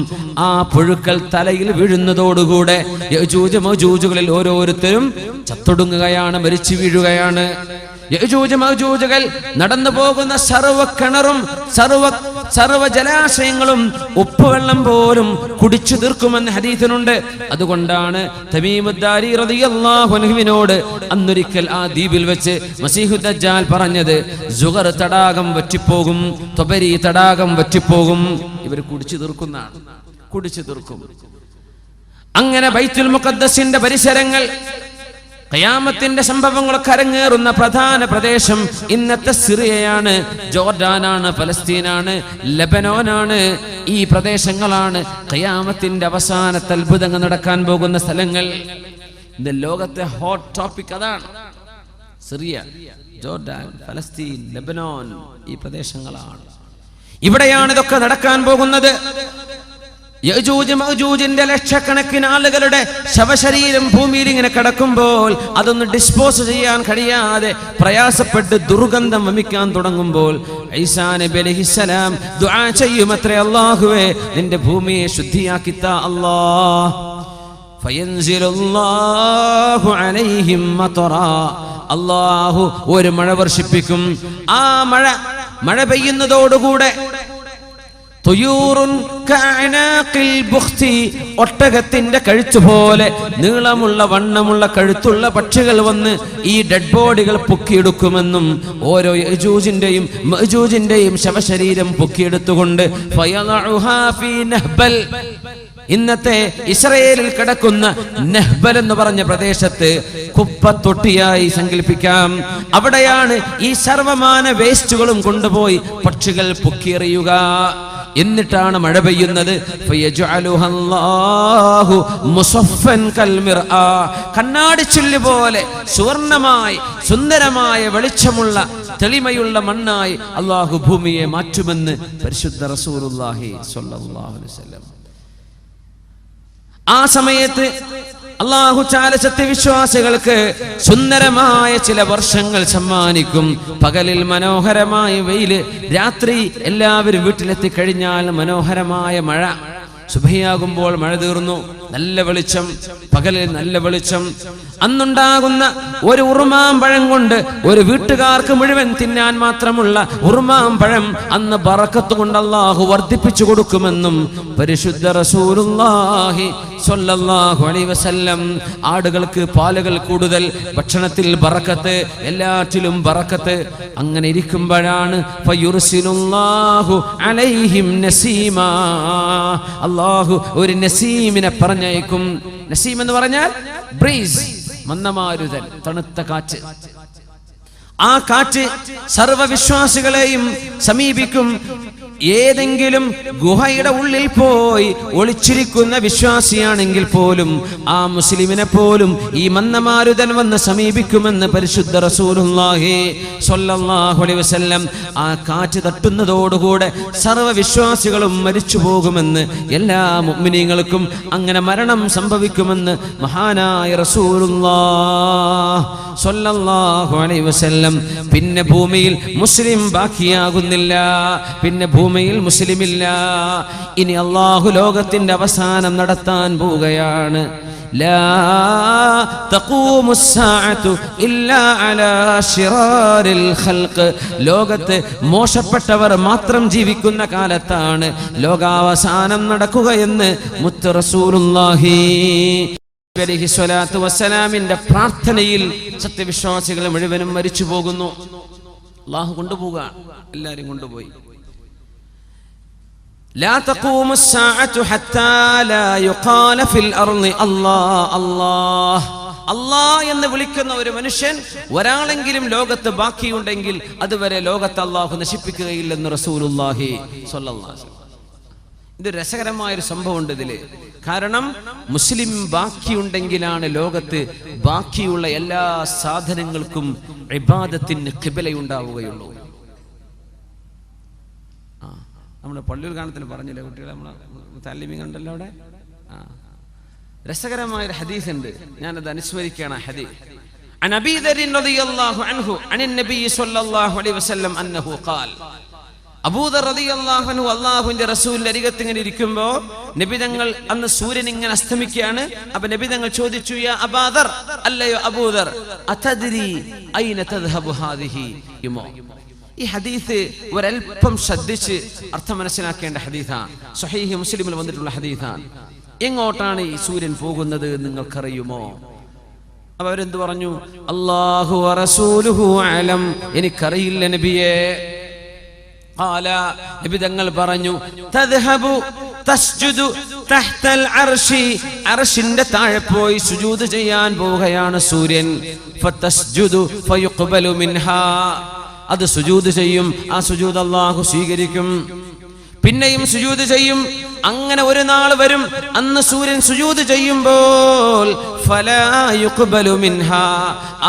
ആ പുഴുക്കൾ തലയിൽ വീഴുന്നതോടുകൂടെ യജൂജ് മഅജൂജുകളിൽ ഓരോരുത്തരും ചത്തൊടുങ്ങുകയാണ്, മരിച്ചു വീഴുകയാണ്. യജൂജ് മഅജൂജുകൾ നടന്നു പോകുന്ന സർവ്വ കിണറും സർവ്വ ജലാശയങ്ങളും ഉപ്പുവെള്ളം പോലും കുടിച്ചു തീർക്കുമെന്ന് ഹദീസിലുണ്ട്. അതുകൊണ്ടാണ് തമീമുദ്ദാരി റളിയല്ലാഹു അൻഹുവിനോട് അന്നൊരിക്കൽ ആ ദ്വീപിൽ വെച്ച് മസീഹു ദജ്ജാൽ പറഞ്ഞത്, സുഗർ തടാകം വറ്റിപ്പോകും, തൊബരി തടാകം വറ്റിപ്പോകും. ഇവർ കുടിച്ചു തീർക്കും. അങ്ങനെ ബൈത്തുൽ മുഖദ്ദസിന്റെ പരിസരങ്ങൾ, ഖിയാമത്തിന്റെ സംഭവങ്ങളൊക്കെ അരങ്ങേറുന്ന പ്രധാന പ്രദേശം ഇന്നത്തെ സിറിയയാണ്, ജോർഡാനാണ്, ഫലസ്തീനാണ്, ലെബനോനാണ്. ഈ പ്രദേശങ്ങളാണ് ഖിയാമത്തിന്റെ അവസാനത്തെ അത്ഭുതങ്ങൾ നടക്കാൻ പോകുന്ന സ്ഥലങ്ങൾ. ഇന്ന് ലോകത്തെ ഹോട്ട് ടോപ്പിക് അതാണ്. സിറിയ, ജോർഡാൻ, ഫലസ്തീൻ, ലെബനോൻ, ഈ പ്രദേശങ്ങളാണ്. ഇവിടെയാണ് ഇതൊക്കെ നടക്കാൻ പോകുന്നത്. യജൂജ് മഅജൂജിന്റെ ലക്ഷക്കണക്കിന് ആളുകളുടെ ശവശരീരം ഭൂമിയിൽ ഇങ്ങനെ കിടക്കുമ്പോൾ അതൊന്ന് ഡിസ്പോസ് ചെയ്യാൻ കഴിയാതെ പ്രയാസപ്പെട്ട് ദുർഗന്ധം വമിക്കാൻ തുടങ്ങുമ്പോൾ ഈസാ നബി അലൈഹിസ്സലാം ദുആ ചെയ്യുമത്രേ, അല്ലാഹുവേ നിന്റെ ഭൂമിയെ ശുദ്ധിയാക്കി താ അല്ലാഹ്. ഫയൻസിലുല്ലാഹു അലൈഹിം മതറാ, അല്ലാഹു ഒരു മഴ വർഷിപ്പിക്കും. ആ മഴ പെയ്യുന്നതോടുകൂടെ ഒട്ടകത്തിന്റെ കഴുത്ത് പോലെ നീളമുള്ള വണ്ണമുള്ള കഴുത്തുള്ള പക്ഷികൾ വന്ന് ഈ ഡെഡ് ബോഡികൾ പൊക്കിയെടുക്കുമെന്നും ഓരോ യജൂജിന്റെയും മഅജൂജിന്റെയും ശവശരീരം പൊക്കിയെടുത്തുകൊണ്ട് ഇന്നത്തെ ഇസ്രായേലിൽ കിടക്കുന്ന നെഹ്ബൽ എന്ന് പറഞ്ഞ പ്രദേശത്ത് കുപ്പത്തൊട്ടിയായി സങ്കല്പിക്കാം. അവിടെയാണ് ഈ സർവമാന വേസ്റ്റുകളും കൊണ്ടുപോയി പക്ഷികൾ പൊക്കിയെറിയുക. എന്നിട്ടാണ് മഴ പെയ്യുന്നത്. ഫയജ്അലുഹല്ലാഹു മുസഫൻ കൽമിർആ, കണ്ണാടിച്ചില്ല് പോലെ സുവർണമായി സുന്ദരമായ വെളിച്ചമുള്ള തെളിമയുള്ള മണ്ണായി അല്ലാഹു ഭൂമിയെ മാറ്റുമെന്ന് പരിശുദ്ധ റസൂലുള്ളാഹി സ്വല്ലല്ലാഹു അലൈഹി വസല്ലം. ആ സമയത്ത് അല്ലാഹു തആല സത്യവിശ്വാസികൾക്ക് സുന്ദരമായ ചില വർഷങ്ങൾ സമ്മാനിക്കും. പകലിൽ മനോഹരമായ വെയില്, രാത്രി എല്ലാവരും വീട്ടിലെത്തി കഴിഞ്ഞാൽ മനോഹരമായ മഴ. സുബഹിയാകുമ്പോൾ മഴ തീർന്നു, നല്ല വെളിച്ചം, പകലിൽ നല്ല വെളിച്ചം. അന്നുണ്ടാകുന്ന ഒരു ഉറുമാമ്പഴം കൊണ്ട് ഒരു വീട്ടുകാർക്ക് മുഴുവൻ തിന്നാൻ മാത്രമുള്ള ഉറുമാമ്പഴം അന്ന് ബറക്കത്ത് കൊണ്ട് അല്ലാഹു വർദ്ധിപ്പിച്ചു കൊടുക്കുമെന്നും പരിശുദ്ധ റസൂലുള്ളാഹി സ്വല്ലല്ലാഹു അലൈഹി വസല്ലം. ആടുകൾക്ക് പാലുകൾ കൂടുതൽ, ഭക്ഷണത്തിൽ ബറക്കത്ത്, എല്ലാറ്റിലും ബറക്കത്ത്. അങ്ങനെ ഇരിക്കുമ്പോഴാണ് ഫയുർസിലുല്ലാഹു അലൈഹിം നസീമാ, അല്ലാഹു ഒരു നസീമിനെ പറഞ്ഞയക്കും. നസീം എന്ന് പറഞ്ഞാൽ ബ്രീസ്, മന്ദമാരുതൻ, തണുത്ത കാറ്റ്. ആ കാറ്റ് സർവവിശ്വാസികളെയും സമീപിക്കും. ഏതെങ്കിലും ഗുഹയുടെ ഉള്ളിൽ പോയി ഒളിച്ചിരിക്കുന്ന വിശ്വാസിയാണെങ്കിൽ പോലും ആ മുസ്ലിമിനെ പോലും ഈ മന്ദമാരുതൻ വന്ന് സമീപിക്കുമെന്ന് പരിശുദ്ധ റസൂലുള്ളാഹി സ്വല്ലല്ലാഹു അലൈഹി വസല്ലം. ആ കാറ്റ് തട്ടുന്നതോടുകൂടെ സർവവിശ്വാസികളും മരിച്ചു പോകുമെന്ന്, എല്ലാ മുഅ്മിനീങ്ങൾക്കും അങ്ങനെ മരണം സംഭവിക്കുമെന്ന് മഹാനായ റസൂലുള്ളാഹി സ്വല്ലല്ലാഹു അലൈഹി വസല്ലം. പിന്നെ ഭൂമിയിൽ മുസ്ലിം ബാക്കിയാകുന്നില്ല, പിന്നെ ഭൂമിയിൽ മുസ്ലിമില്ല. ഇനി അല്ലാഹു ലോകത്തിന്റെ അവസാനം നടത്താൻ പോവുകയാണ്. ലാ തഖൂമുസ് സാഅതു ഇല്ലാ അലാ ശിറാരിൽ ഖൽഖ്. ലോകത്ത് മോശപ്പെട്ടവർ മാത്രം ജീവിക്കുന്ന കാലത്താണ് ലോകാവസാനം നടക്കുകയെന്ന് മുത്ത് റസൂലുള്ളാഹി അലൈഹി സ്വലാത്തു വസ്സലാമിന്റെ പ്രാർത്ഥനയിൽ സത്യവിശ്വാസികൾ മുഴുവനും മരിച്ചു പോകുന്നു. അല്ലാഹു കൊണ്ടുപോവുക, എല്ലാവരും കൊണ്ടുപോയി. لا تقوم الساعة حتى لا يقال في الأرض الله الله അല്ലാഹ് എന്ന് വിളിക്കുന്ന ഒരു മനുഷ്യൻ ഒരാളെങ്കിലും ലോകത്ത് ബാക്കിയുണ്ടെങ്കിൽ അതുവരെ ലോകത്ത് അല്ലാഹു നശിപ്പിക്കുകയില്ലെന്ന് റസൂലുള്ളാഹി സ്വല്ലല്ലാഹു അലൈഹി വസല്ലം. ഇത് രസകരമായൊരു സംഭവമുണ്ട് ഇതില്. കാരണം മുസ്ലിം ബാക്കിയുണ്ടെങ്കിലാണ് ലോകത്ത് ബാക്കിയുള്ള എല്ലാ സാധനങ്ങൾക്കും ഇബാദത്തിന് ഖിബലയുണ്ടാവുകയുള്ളൂ. നമ്മുടെ പള്ളിയിൽ കാണത്തിന് പറഞ്ഞില്ലേ കുട്ടികളെ, നമ്മളെ താലിമീൻ കണ്ടല്ലോ അവിടെ. രസകരമായൊരു ഹദീസ് ഉണ്ട്, ഞാനത് അനുസ്മരിക്കുകയാണ്. ഹദീസ് عن أبي ذر رضي الله عنه عن النبي صلى الله عليه وسلم أنه قال. അബൂ ദർ റളിയല്ലാഹു അൻഹു അല്ലാഹുവിന്റെ റസൂലിന്റെ അരികത്ത് ഇങ്ങനെ ഇരിക്കുമ്പോൾ നബി തങ്ങൾ, അന്ന് സൂര്യൻ ഇങ്ങനെ അസ്തമിക്കുകയാണ്. അപ്പൊ നബി തങ്ങൾ ചോദിച്ചു, യാ അബാ ദർ, അല്ലയോ അബൂ ദർ, അതദ്രി ഐന തദ്ഹബു ഹാദിഹി യുമോ. ഈ ഹദീസ് ഒരൽപ്പം ശ്രദ്ധിച്ച് അർത്ഥം മനസ്സിലാക്കേണ്ട ഹദീസാണ്. സ്വഹീഹ് മുസ്ലിമിൽ വന്നിട്ടുള്ള ഹദീസാണ്. എങ്ങോട്ടാണ് ഈ സൂര്യൻ പോകുന്നത് നിങ്ങൾക്കറിയുമോ? അപ്പൊ അവരെന്ത് പറഞ്ഞു? അല്ലാഹു വറസൂലുഹു അലം, എനിക്കറിയില്ല നബിയേ. ഖാല, നബി തങ്ങൾ പറഞ്ഞു, തദ്ഹബു തസ്ജുദു തഹ്തൽ അർശി, അർശിന്റെ താഴെ പോയി സുജൂദ് ചെയ്യാൻ പോവുകയാണ് സൂര്യൻ. ഫതസ്ജുദു ഫയുഖ്ബലു മിൻഹാ, അത് സുജൂദ് ചെയ്യും, ആ സുജൂദ് അല്ലാഹു സ്വീകരിക്കും. പിന്നെയും സുജൂദ് ചെയ്യും. അങ്ങനെ ഒരു നാൾ വരും, അന്ന് സൂര്യൻ സുജൂദ് ചെയ്യുമ്പോൾ ഫലാ യുഖ്ബലു മിൻഹാ,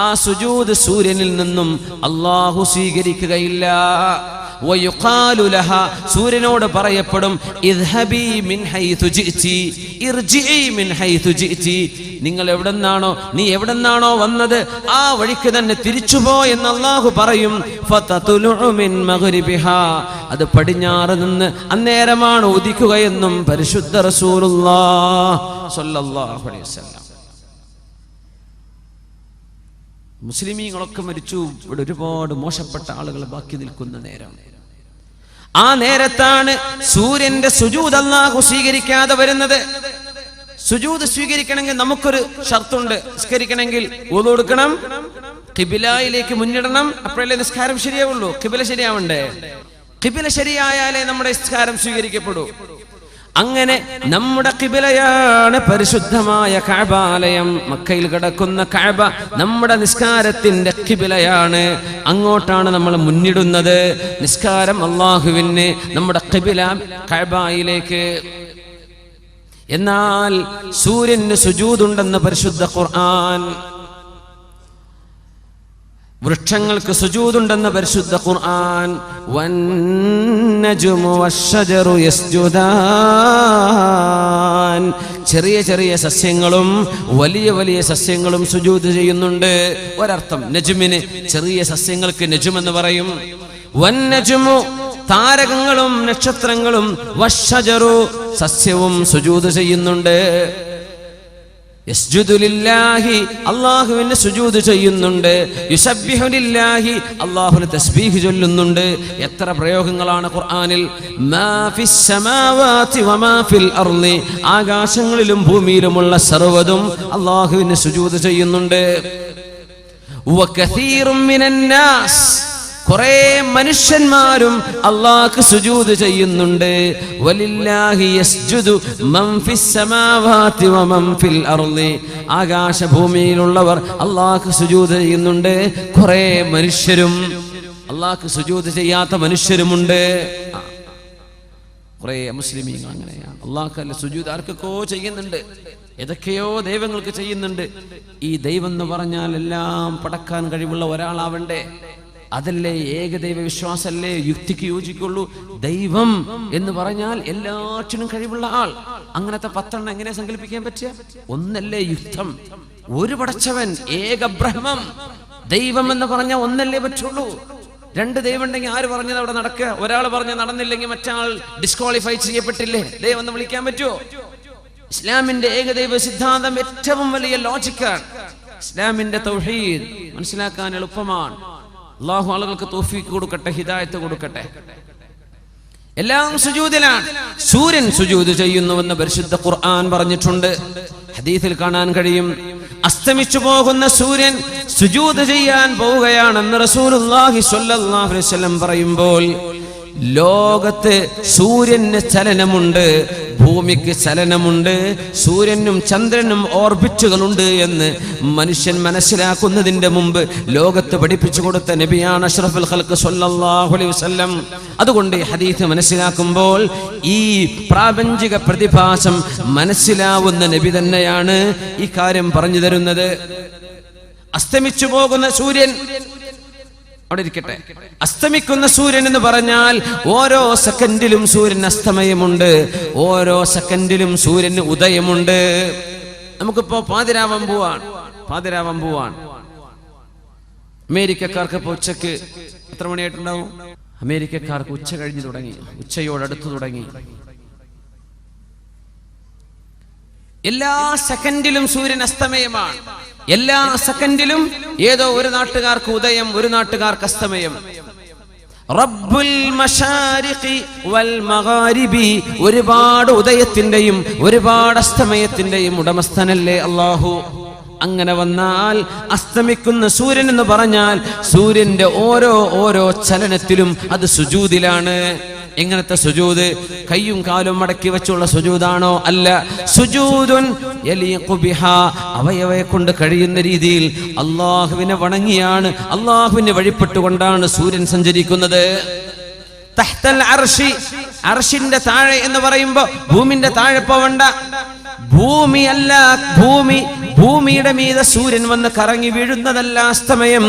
ആ സുജൂദ് സൂര്യനിൽ നിന്നും അല്ലാഹു സ്വീകരിക്കുകയില്ല. വയുഖാലു ലഹാ, സൂര്യനോട് പറയപ്പെടും, ഇദ്ഹബി മിൻ ഹൈതു ജിഇതി ഇർജിഇ മിൻ ഹൈതു ജിഇതി, നിങ്ങൾ എവിടെന്നാണോ, നീ എവിടെന്നാണോ വന്നത് ആ വഴിക്ക് തന്നെ തിരിച്ചുപോ എന്ന് അല്ലാഹു പറയും. ഫതതുലു മിൻ മഗ്രിബിഹാ, അത് പടിഞ്ഞാറ് നിന്ന് അന്നേരമാണ് ഉദിക്കുകയെന്നും പരിശുദ്ധ റസൂലുള്ളാഹി സ്വല്ലല്ലാഹു അലൈഹി വസല്ലം. മുസ്ലിമീങ്ങളൊക്കെ മരിച്ചു, ഇവിടെ ഒരുപാട് മോശപ്പെട്ട ആളുകൾ ബാക്കി നിൽക്കുന്ന നേരം. ആ നേരത്താണ് സൂര്യന്റെ സുജൂദ് അല്ലാഹു സ്വീകരിക്കാതെ വരുന്നത്. സുജൂദ് സ്വീകരിക്കണമെങ്കിൽ നമുക്കൊരു ഷർത്തുണ്ട്. നിസ്കരിക്കണമെങ്കിൽ വുളു എടുക്കണം, ഖിബിലയിലേക്ക് മുന്നിടണം, അപ്പോഴല്ലേ നിസ്കാരം ശരിയാവുള്ളൂ. ഖിബില ശരിയാവണ്ടേ? ഖിബില ശരിയായാലേ നമ്മുടെ നിസ്കാരം സ്വീകരിക്കപ്പെടൂ. അങ്ങനെ നമ്മുടെ ഖിബലയാണ് പരിശുദ്ധമായ കഅബാലയം. മക്കയിൽ കിടക്കുന്ന കഅബ നമ്മുടെ നിസ്കാരത്തിന്റെ ഖിബലയാണ്. അങ്ങോട്ടാണ് നമ്മൾ മുന്നിടുന്നത്. നിസ്കാരം അല്ലാഹുവിന്, നമ്മുടെ ഖിബല കഅബയിലേക്ക്. എന്നാൽ സൂര്യന് സുജൂദുണ്ടെന്ന് പരിശുദ്ധ ഖുർആൻ, വൃക്ഷങ്ങൾക്ക് സുജൂദുണ്ടെന്ന് പരിശുദ്ധ ഖുർആൻ. വന്നജ്മു വശ്ശജറു യസ്ജുദാൻ, ചെറിയ ചെറിയ സസ്യങ്ങളും വലിയ വലിയ സസ്യങ്ങളും സുജൂദ് ചെയ്യുന്നുണ്ട്. ഒരർത്ഥം നജ്മിന്, ചെറിയ സസ്യങ്ങൾക്ക് നജ്ം എന്ന് പറയും. വന്നജ്മു, താരകങ്ങളും നക്ഷത്രങ്ങളും, വശ്ശജറു, സസ്യവും സുജൂദ് ചെയ്യുന്നുണ്ട്. യസ്ജുദു ലില്ലാഹി, അല്ലാഹുവിന് സുജൂദ് ചെയ്യുന്നുണ്ട്. യുസബ്ബിഹു ലില്ലാഹി, അല്ലാഹുവിന് തസ്ബീഹ് ചൊല്ലുന്നുണ്ട്. എത്ര പ്രയോഗങ്ങളാണ് ഖുർആനിൽ. മാ ഫിസ് സമാവാതി വമാ ഫിൽ അർളി, ആകാശങ്ങളിലും ഭൂമിയിലുമുള്ള സർവ്വതും അല്ലാഹുവിന് സുജൂദ് ചെയ്യുന്നുണ്ട്. വകസീറും മിനന്നാസ്, കുറേ മനുഷ്യന്മാരും അല്ലാഹുക്ക് സുജൂദ് ചെയ്യുന്നുണ്ട്. വലില്ലാഹി യസ്ജുദു മൻ ഫിസ് സമാവാതി വമൻ ഫിൽ അർളി, ആകാശഭൂമിയിലുള്ളവർ അല്ലാഹുക്ക് സുജൂദ് ചെയ്യുന്നുണ്ട്. കുറേ മനുഷ്യരും, അല്ലാഹുക്ക് സുജൂദ് ചെയ്യാത്ത മനുഷ്യരുമുണ്ട്. കുറേ മുസ്ലിമീങ്ങൾ അങ്ങനെയാണ്. അല്ലാഹുക്കല്ല സുജൂദ് ആർക്കൊക്കെ ചെയ്യുന്നുണ്ട്, ഏതൊക്കെയോ ദൈവങ്ങൾക്ക് ചെയ്യുന്നുണ്ട്. ഈ ദൈവം എന്ന് പറഞ്ഞാൽ എല്ലാം പടക്കാൻ കഴിവുള്ള ഒരാളാവണ്ടേ? അതല്ലേ ഏകദൈവ വിശ്വാസല്ലേ യുക്തിക്ക് യോജിക്കുള്ളൂ. ദൈവം എന്ന് പറഞ്ഞാൽ എല്ലാറ്റിനും കഴിവുള്ള ആൾ. അങ്ങനത്തെ 10 എങ്ങനെ സങ്കല്പിക്കാൻ പറ്റുക? ഒന്നല്ലേ യുക്തം, ഒരു പടച്ചവൻ, ഏക ബ്രഹ്മം. ദൈവം എന്ന് പറഞ്ഞാൽ ഒന്നല്ലേ പറ്റുള്ളൂ. 2 ദൈവം ഉണ്ടെങ്കിൽ ആര് പറഞ്ഞത് അവിടെ നടക്കുക? ഒരാൾ പറഞ്ഞ് നടന്നില്ലെങ്കിൽ മറ്റാൾ ഡിസ്ക്വാളിഫൈ ചെയ്യപ്പെട്ടില്ലേ? ദൈവം എന്ന് വിളിക്കാൻ പറ്റുമോ? ഇസ്ലാമിന്റെ ഏകദൈവ സിദ്ധാന്തം ഏറ്റവും വലിയ ലോജിക്കാണ്. ഇസ്ലാമിന്റെ തൗഹീദ് മനസ്സിലാക്കാൻ എളുപ്പമാണ്. അല്ലാഹു ആളുകൾക്ക് തൗഫീഖ് കൊടുക്കട്ടെ, ഹിദായത്ത് കൊടുക്കട്ടെ. എല്ലാം സുജൂദിലാണ്. സൂര്യൻ സുജൂദ് ചെയ്യുന്നുവെന്ന് പരിശുദ്ധ ഖുർആൻ പറഞ്ഞിട്ടുണ്ട്. ഹദീസിൽ കാണാൻ കഴിയും. അസ്തമിച്ചു പോകുന്ന സൂര്യൻ സുജൂദ് ചെയ്യാൻ പോവുകയാണെന്ന് റസൂലുള്ളാഹി സ്വല്ലല്ലാഹു അലൈഹി വസല്ലം പറയുമ്പോൾ, ലോകത്ത് സൂര്യന് ചലനമുണ്ട്, ഭൂമിക്ക് ചലനമുണ്ട്, സൂര്യനും ചന്ദ്രനും ഓർബിറ്റുകളുണ്ട് എന്ന് മനുഷ്യൻ മനസ്സിലാക്കുന്നതിന്റെ മുമ്പ് ലോകത്ത് പഠിപ്പിച്ചു കൊടുത്ത നബിയാണ് അഷ്റഫുൽ ഖൽഖ് സ്വല്ലല്ലാഹു അലൈഹി വസല്ലം. അതുകൊണ്ട് ഈ ഹദീസ് മനസ്സിലാക്കുമ്പോൾ ഈ പ്രാപഞ്ചിക പ്രതിഭാസം മനസ്സിലാവുന്ന നബി തന്നെയാണ് ഈ കാര്യം പറഞ്ഞു തരുന്നത്. അസ്തമിച്ചു പോകുന്ന സൂര്യൻ അവിടെ ഇരിക്കട്ടെ. അസ്തമിക്കുന്ന സൂര്യൻ എന്ന് പറഞ്ഞാൽ ഓരോ സെക്കൻഡിലും സൂര്യൻ അസ്തമയമുണ്ട്, ഓരോ സെക്കൻഡിലും സൂര്യന് ഉദയമുണ്ട്. നമുക്കിപ്പോ പാതിരാവാൻ പോവാണ്. അമേരിക്കക്കാർക്ക് ഇപ്പൊ ഉച്ചക്ക് എത്ര മണിയായിട്ടുണ്ടാവും? അമേരിക്കക്കാർക്ക് ഉച്ച കഴിഞ്ഞു തുടങ്ങി, ഉച്ചയോടടുത്തു തുടങ്ങി. എല്ലാ സെക്കൻഡിലും സൂര്യൻ അസ്തമയമാണ്. എല്ലാ സെക്കൻഡിലും ഏതോ ഒരു നാട്ടുകാർക്ക് ഉദയം, ഒരു നാട്ടുകാർക്ക് അസ്തമയം. റബ്ബുൽ മശാരിഖി വൽ മഗാരിബി, ഒരുപാട് ഉദയത്തിന്റെയും ഒരുപാട് അസ്തമയത്തിന്റെയും ഉടമസ്ഥനല്ലേ അല്ലാഹു. അങ്ങനെ വന്നാൽ അസ്തമിക്കുന്ന സൂര്യൻ എന്ന് പറഞ്ഞാൽ സൂര്യന്റെ ഓരോ ചലനത്തിലും അത് സുജൂദിലാണ്. എങ്ങനത്തെ സുജൂദ്? കയ്യും കാലും മടക്കി വെച്ചുള്ള സുജൂദാണോ? അല്ല. സുജൂദുൻ യലീഖു ബിഹാ, അവയവയെ കൊണ്ട് കഴിയുന്ന രീതിയിൽ അല്ലാഹുവിനെ വണങ്ങിയാണ്, അല്ലാഹുവിനെ വഴിപ്പെട്ടുകൊണ്ടാണ് സൂര്യൻ സഞ്ചരിക്കുന്നത്. തഹ്തൽ അർശി, അർശിന്റെ താഴെ എന്ന് പറയുമ്പോ ഭൂമിന്റെ താഴെ പോവണ്ട. ഭൂമിയല്ല, ഭൂമിയുടെ മീതെ സൂര്യൻ വന്ന് കറങ്ങി വീഴുന്നതല്ല അസ്തമയം.